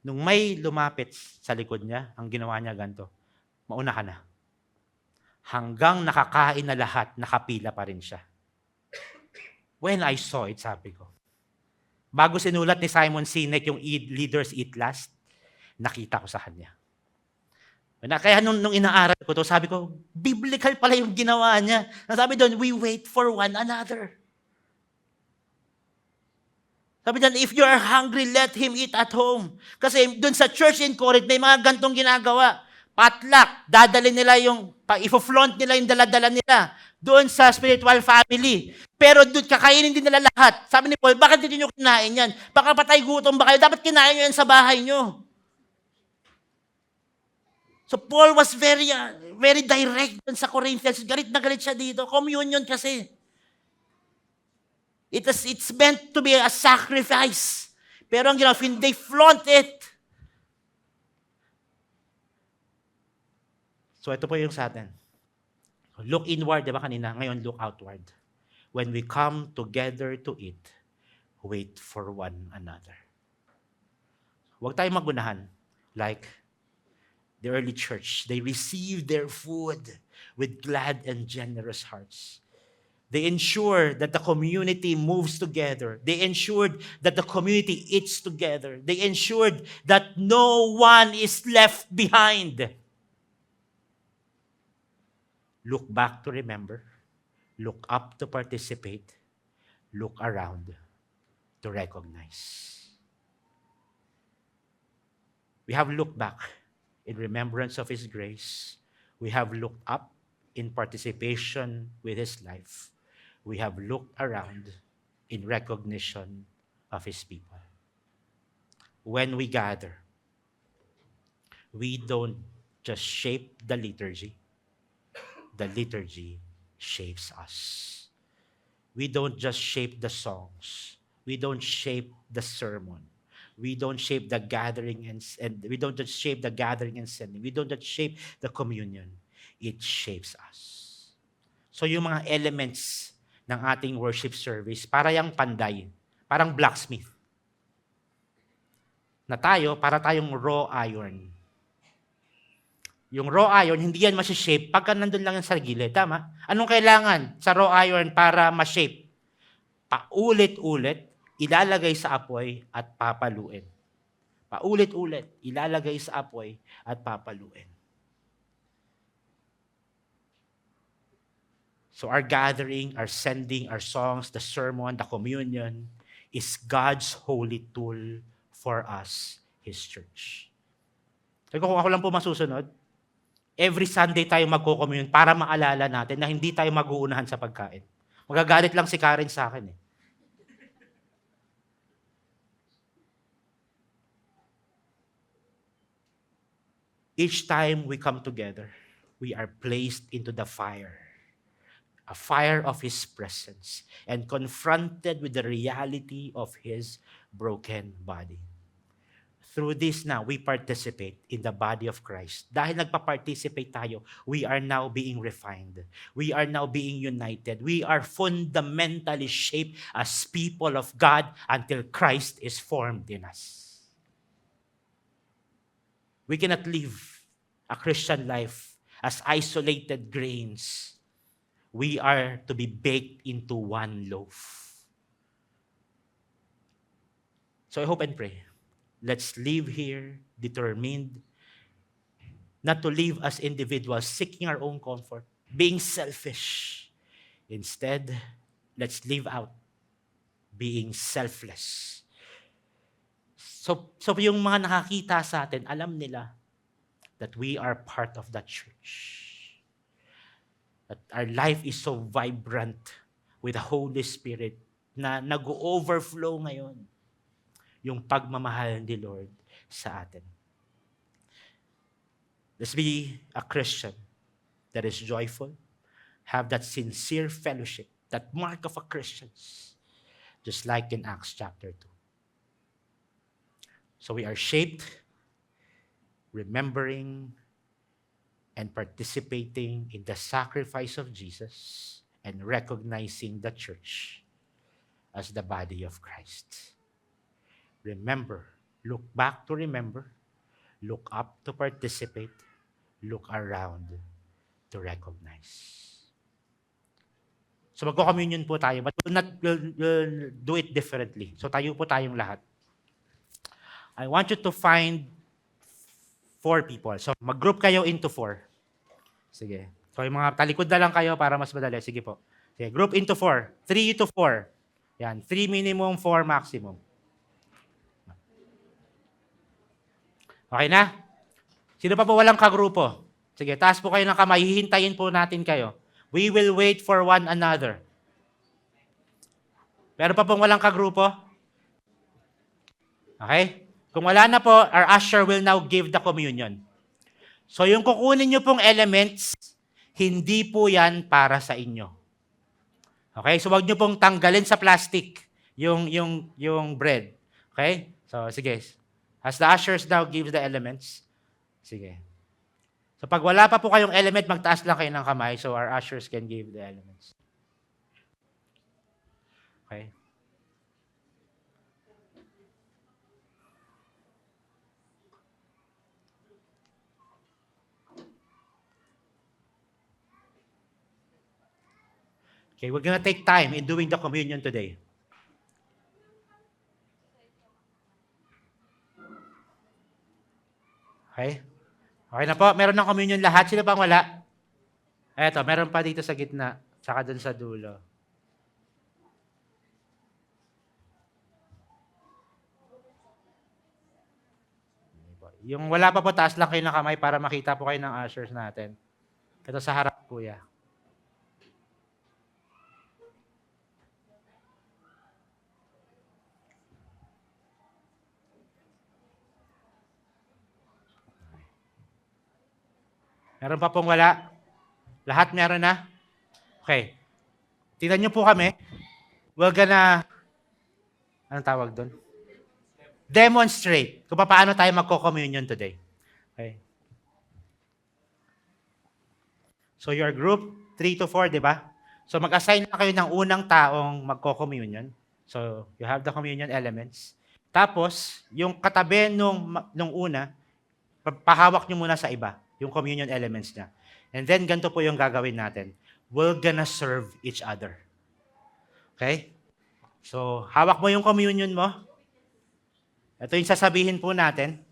S3: nung may lumapit sa likod niya, ang ginawa niya ganito, mauna ka na. Hanggang nakakain na lahat, nakapila pa rin siya. When I saw it, sabi ko, bago sinulat ni Simon Sinek yung Leaders Eat Last, nakita ko sa kanya. Kaya nung inaaral ko to, sabi ko, biblical pala yung ginawa niya. Sabi doon, we wait for one another. Sabi doon, if you are hungry, let him eat at home. Kasi doon sa church in Corinth, may mga gantong ginagawa. Potluck, dadalhin nila ifo-flaunt nila yung daladala nila doon sa spiritual family. Pero doon, kakainin din nila lahat. Sabi ni Paul, bakit hindi nyo kinain yan? Baka patay gutom ba kayo? Dapat kinain nyo yan sa bahay nyo. So Paul was very direct doon sa Corinthians. Galit na galit siya dito. Communion kasi. It's meant to be a sacrifice. Pero ang ginawa, they flaunt it. So ito po yung sa atin. Look inward, di ba kanina? Ngayon, look outward. When we come together to eat, wait for one another. Huwag tayong magunahan. Like the early church, they received their food with glad and generous hearts. They ensured that the community moves together. They ensured that the community eats together. They ensured that no one is left behind. Look back to remember. Look up to participate. Look around to recognize. We have looked back in remembrance of His grace. We have looked up in participation with His life. We have looked around in recognition of His people. When we gather, we don't just shape the liturgy shapes us. We don't just shape the songs. We don't shape the sermon. We don't shape the gathering and we don't just shape the gathering and sending. We don't just shape the communion. It shapes us. So yung mga elements ng ating worship service, para yung panday, parang blacksmith. Na tayo, para tayong raw iron. Yung raw iron, hindi yan masishape pagka nandun lang yan sa gilid. Tama? Anong kailangan sa raw iron para ma-shape? Paulit-ulit, ilalagay sa apoy at papaluin. Paulit-ulit, ilalagay sa apoy at papaluin. So our gathering, our sending, our songs, the sermon, the communion is God's holy tool for us, His church. Kaya kung ako lang po masusunod, every Sunday tayo magko-commune para maalala natin na hindi tayo mag-uunahan sa pagkain. Magagalit lang si Karen sa akin eh. Each time we come together, we are placed into the fire. A fire of His presence and confronted with the reality of His broken body. Through this now, we participate in the body of Christ. Dahil nagpa-participate tayo, we are now being refined. We are now being united. We are fundamentally shaped as people of God until Christ is formed in us. We cannot live a Christian life as isolated grains. We are to be baked into one loaf. So I hope and pray. Let's live here determined not to live as individuals seeking our own comfort, being selfish. Instead, let's live out being selfless. So yung mga nakakita sa atin, alam nila that we are part of that church. That our life is so vibrant with the Holy Spirit na nag-overflow ngayon yung pagmamahal ni Lord sa atin. Let's be a Christian that is joyful, have that sincere fellowship, that mark of a Christian, just like in Acts chapter 2. So we are shaped, remembering, and participating in the sacrifice of Jesus and recognizing the church as the body of Christ. remember. Look back to remember. Look up to participate. Look around to recognize. So magko-communion po tayo, but we'll do it differently. So tayo po tayong lahat. I want you to find 4 people. So mag-group kayo into 4. Sige. So yung mga talikod na lang kayo para mas madali. Sige po. Sige, group into 4. 3 to 4. Yan. 3 minimum, 4 maximum. Okay na? Sino pa po walang kagrupo? Sige, taas po kayo ng kamay. Hihintayin po natin kayo. We will wait for one another. Meron pa pong walang kagrupo? Okay? Kung wala na po, our usher will now give the communion. So yung kukunin nyo pong elements, hindi po yan para sa inyo. Okay? So wag nyo pong tanggalin sa plastic yung bread. Okay? So sige. As the ushers now give the elements, sige. So pag wala pa po kayong element, magtaas lang kayo ng kamay so our ushers can give the elements. Okay? Okay, we're gonna take time in doing the communion today. Okay? Okay na po, meron ng communion lahat. Sino pang wala? Eto, meron pa dito sa gitna, saka dun sa dulo. Yung wala pa po, taas lang kayo ng kamay para makita po kayo ng ushers natin. Ito sa harap, kuya. Meron pa pong wala? Lahat meron na? Okay. Tingnan niyo po kami. We're gonna, anong tawag doon? Demonstrate kung paano tayo magko-communion today. Okay. So your group, 3 to 4, di ba? So mag-assign na kayo ng unang taong magko-communion. So you have the communion elements. Tapos, yung katabi nung una, pahawak nyo muna sa iba, yung communion elements niya. And then, ganito po yung gagawin natin. We're gonna serve each other. Okay? So, hawak mo yung communion mo. Ito yung sasabihin po natin.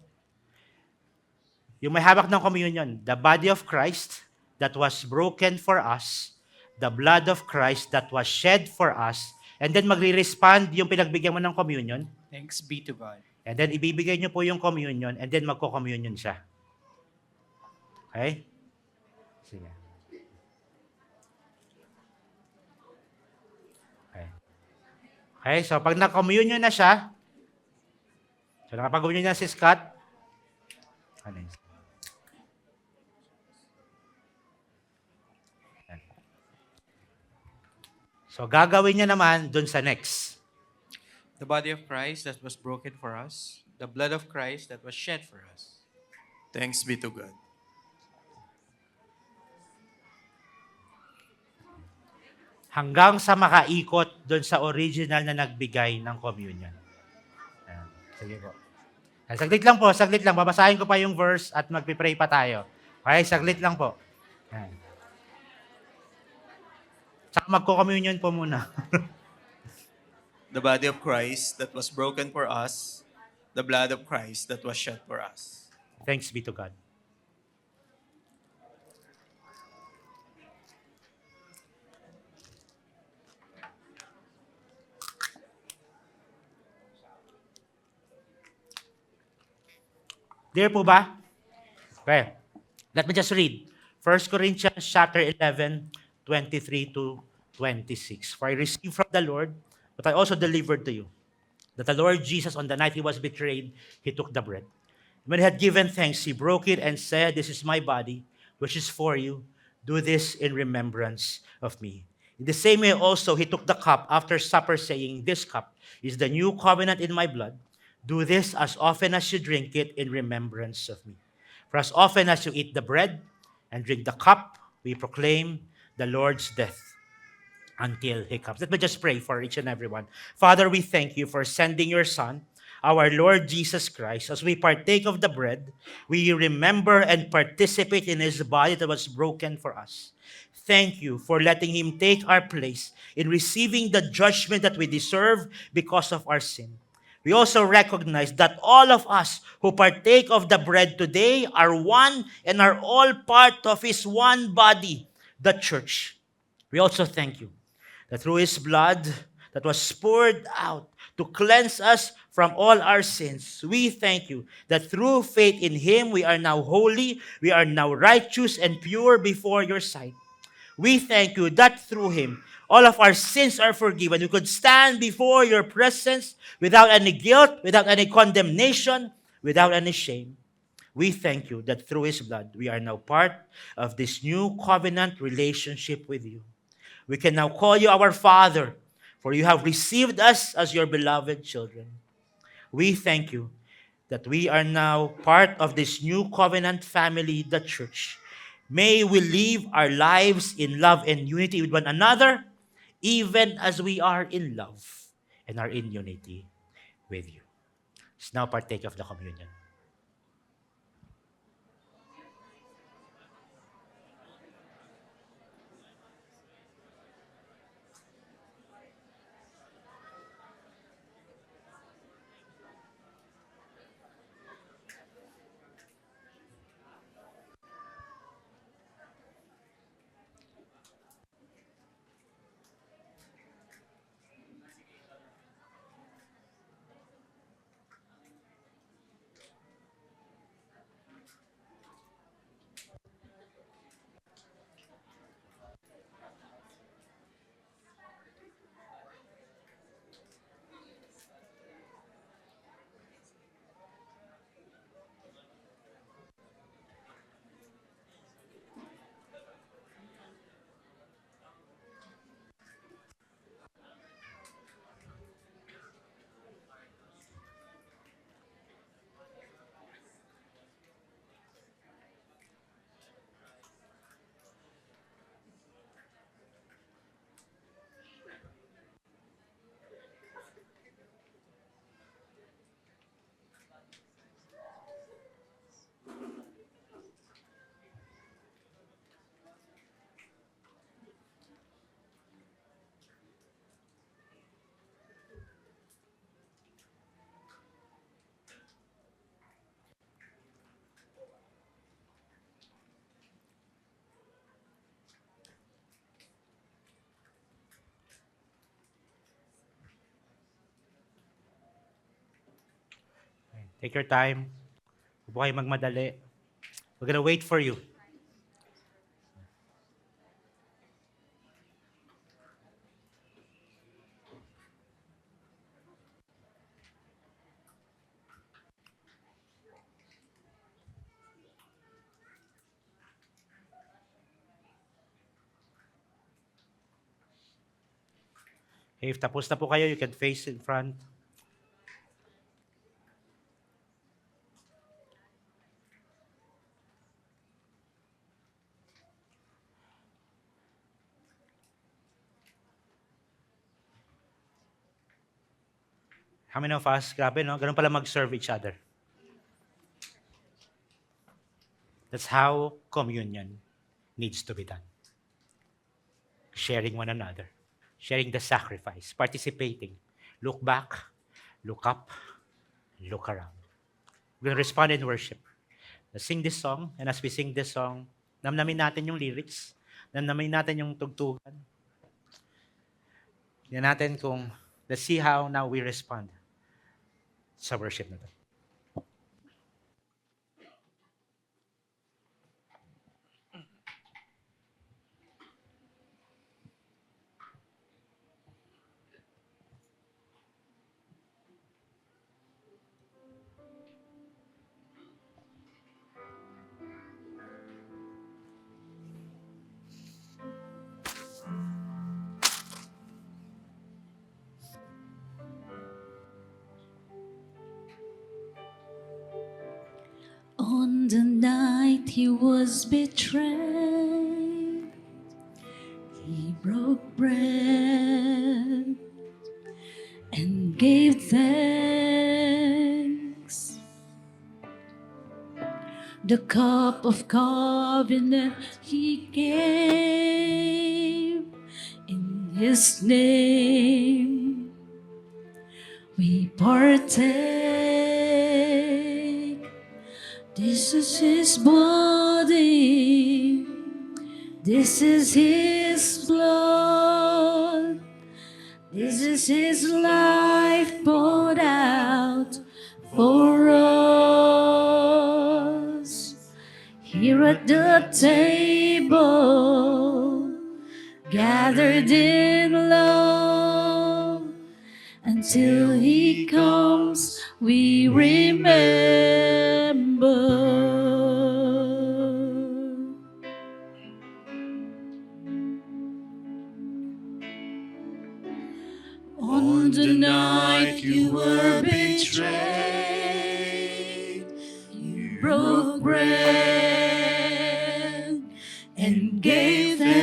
S3: Yung may hawak ng communion, the body of Christ that was broken for us, the blood of Christ that was shed for us, and then magre-respond yung pinagbigyan mo ng communion.
S4: Thanks be to God.
S3: And then ibibigay nyo po yung communion and then magko-communion siya. Okay? Sige. Okay. Okay, so pag na-communion na siya, so nakapag-communion na si Scott, ano yun? So gagawin niya naman dun sa next.
S4: The body of Christ that was broken for us, the blood of Christ that was shed for us.
S5: Thanks be to God.
S3: Hanggang sa makaikot doon sa original na nagbigay ng communion. Ayan. Sige po. Ayan, saglit lang. Babasahin ko pa yung verse at magpipray pa tayo. Okay, saglit lang po. Ayan. Saka magko-communion po muna.
S5: The body of Christ that was broken for us, the blood of Christ that was shed for us.
S3: Thanks be to God. There po ba? Okay. Let me just read. 1 Corinthians chapter 11, 23 to 26. For I received from the Lord what I also delivered to you, that the Lord Jesus, on the night he was betrayed, he took the bread. When he had given thanks, he broke it and said, "This is my body, which is for you. Do this in remembrance of me." In the same way also, he took the cup after supper, saying, "This cup is the new covenant in my blood. Do this as often as you drink it in remembrance of me. For as often as you eat the bread and drink the cup, we proclaim the Lord's death until he comes." Let me just pray for each and every one. Father, we thank you for sending your Son our Lord Jesus Christ, as we partake of the bread, we remember and participate in his body that was broken for us. Thank you for letting him take our place in receiving the judgment that we deserve because of our sin. We also recognize that all of us who partake of the bread today are one and are all part of his one body, the church. We also thank you that through his blood that was poured out to cleanse us from all our sins, we thank you that through faith in him we are now holy, we are now righteous and pure before your sight. We thank you that through him, all of our sins are forgiven. We could stand before your presence without any guilt, without any condemnation, without any shame. We thank you that through his blood, we are now part of this new covenant relationship with you. We can now call you our Father, for you have received us as your beloved children. We thank you that we are now part of this new covenant family, the church. May we live our lives in love and unity with one another, even as we are in love and are in unity with you. Let's now partake of the communion. Take your time. Huwag po kayo magmadali. We're gonna wait for you. Okay, if tapos na po kayo, you can face in front. How many of us, grabe no, ganun pala mag-serve each other. That's how communion needs to be done. Sharing one another, sharing the sacrifice, participating. Look back, look up, look around. We're going to respond in worship. Let's sing this song, and as we sing this song, namnamin natin yung lyrics, namnamin natin yung tugtugan. Tingnan natin kung, let's see how now we respond sa worship na to.
S6: On the night he was betrayed, he broke bread and gave thanks. The cup of covenant he gave. In his name we partake. This is his body. This is his blood. This is his life poured out for us. Here at the table, gathered in love, until he comes, we remember. On the night you were betrayed, you broke bread and gave thanks.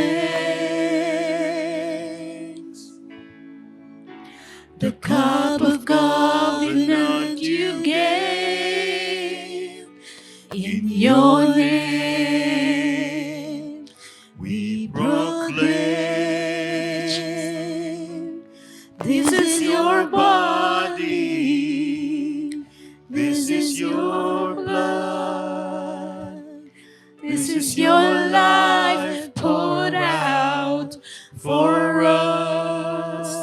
S6: The cup of covenant you gave. In your name we proclaim. This is your body. This is your blood. This is your life poured out for us.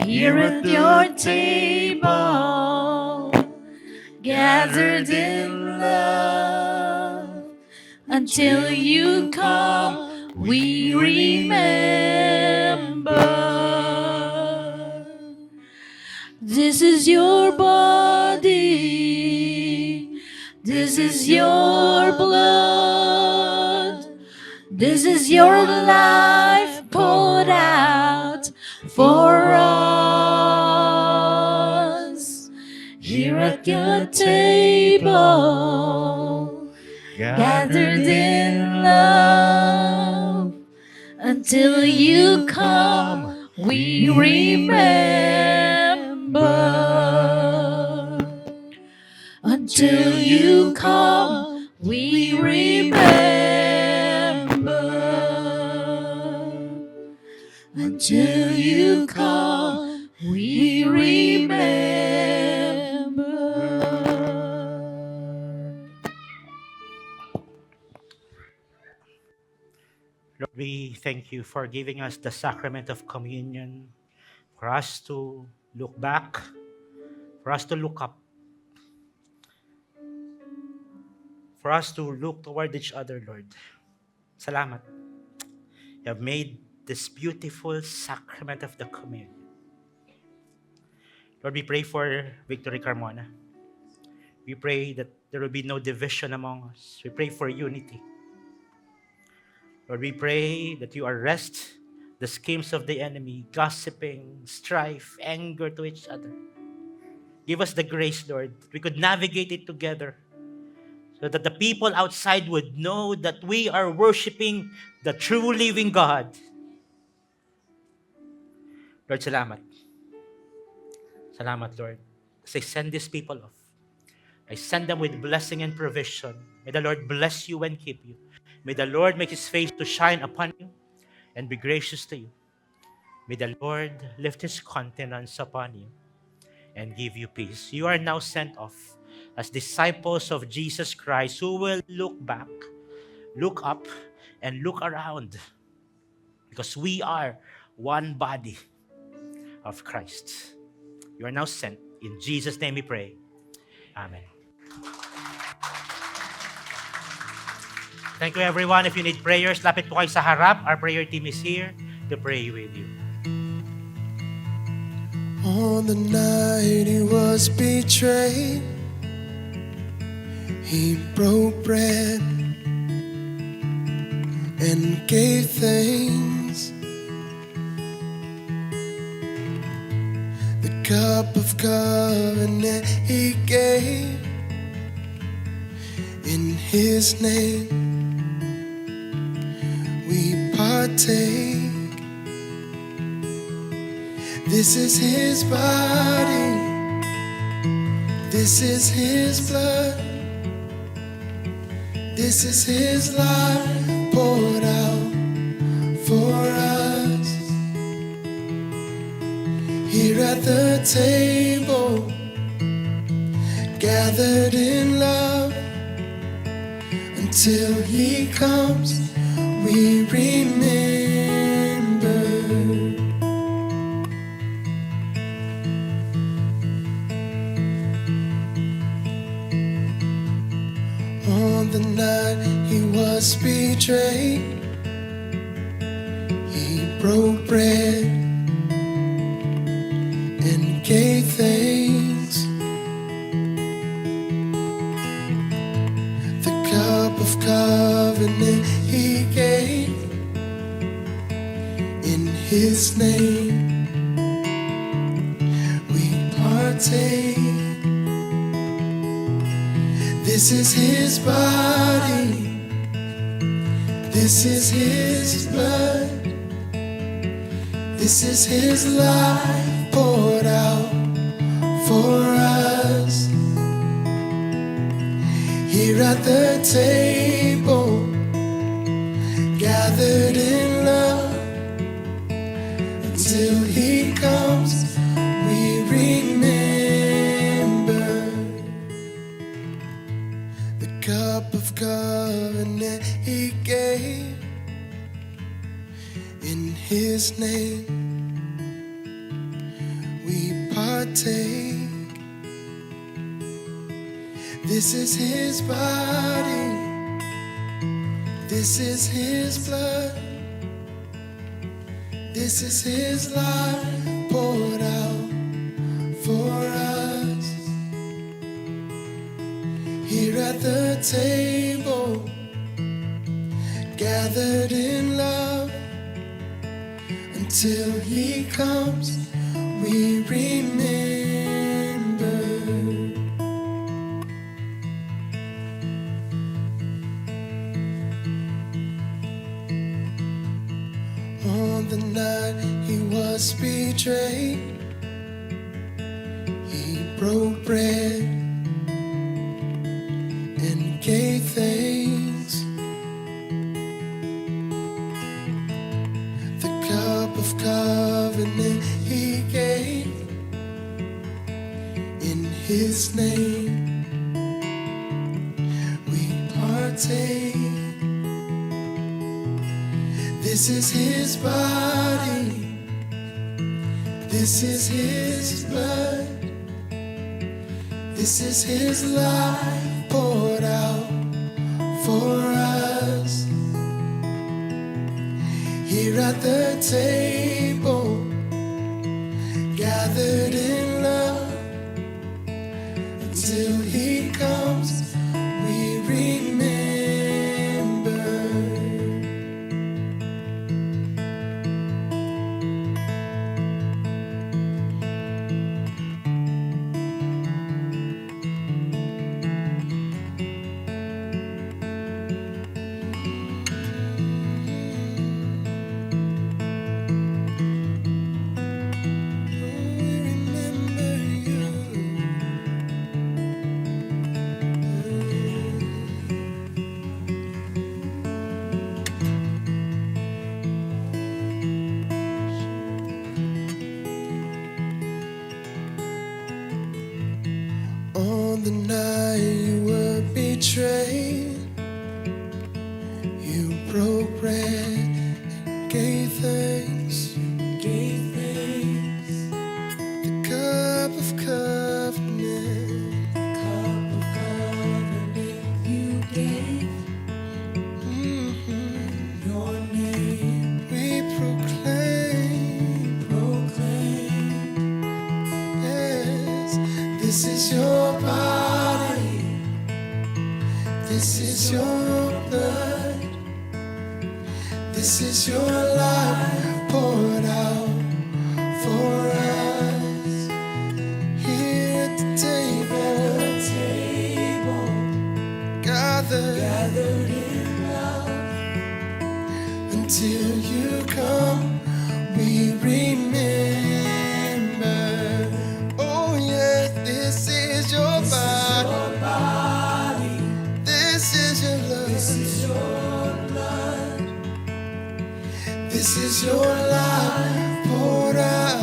S6: Here at your table, gathered in love, until you come, we remember. This is your body. This is your blood. This is your life poured out for us. Here at your table, gathered in love, until you come, we remember. Until you come, we remember. Until you come, we remember.
S3: Lord, we thank you for giving us the sacrament of communion, for us to look back, for us to look up, for us to look toward each other, Lord. Salamat. You have made this beautiful sacrament of the communion. Lord, we pray for Victory Carmona. We pray that there will be no division among us. We pray for unity. Lord, we pray that you arrest the schemes of the enemy, gossiping, strife, anger to each other. Give us the grace, Lord, that we could navigate it together so that the people outside would know that we are worshiping the true living God. Lord, salamat. Salamat, Lord. As I send these people off, I send them with blessing and provision. May the Lord bless you and keep you. May the Lord make his face to shine upon you and be gracious to you. May the Lord lift his countenance upon you and give you peace. You are now sent off as disciples of Jesus Christ who will look back, look up, and look around, because we are one body of Christ. You are now sent. In Jesus' name we pray. Amen. Thank you, everyone. If you need prayers, lapit po kayo sa harap. Our prayer team is here to pray with you.
S7: On the night he was betrayed, he broke bread and gave thanks. The cup of covenant he gave. In his name we partake. This is his body. This is his blood. This is his life poured out for us. Here at the table, gathered in love, until he comes, we remember. On the night he was betrayed, he broke bread and gave thanks. The cup of covenant he gave in his name. We partake. This is his body, this is his blood, this is his life poured out for us. Here at the table, gathered in love, until he comes, we remember. The cup of covenant he gave in his name. We partake. This is his body, this is his blood, this is his life poured out for us. Here at the table, gathered in love, until he comes, we remember. On the night he was betrayed, he broke bread and gave thanks. The cup of covenant he gave in his name. We partake. This is his body, this is his blood, this is his life poured out for us. Here at the table, gathered in love, until he comes, we remember. On the night you were betrayed, you broke bread and gave thanks. The cup of covenant,
S6: You gave your name,
S7: we proclaim. Yes, this is your body, this is your blood, this is your life poured out for us. Here at the table, gathered in love, until you come, we remember. Oh yeah, this is your body, this is your love. This is your life poured out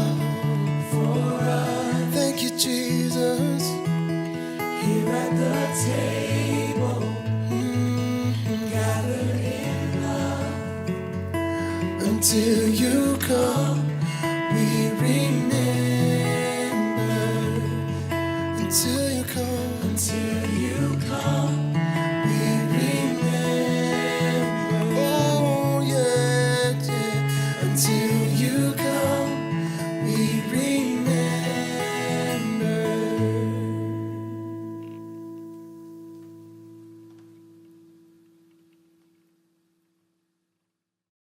S7: for us. Thank you, Jesus. Here at the table, gathered in love until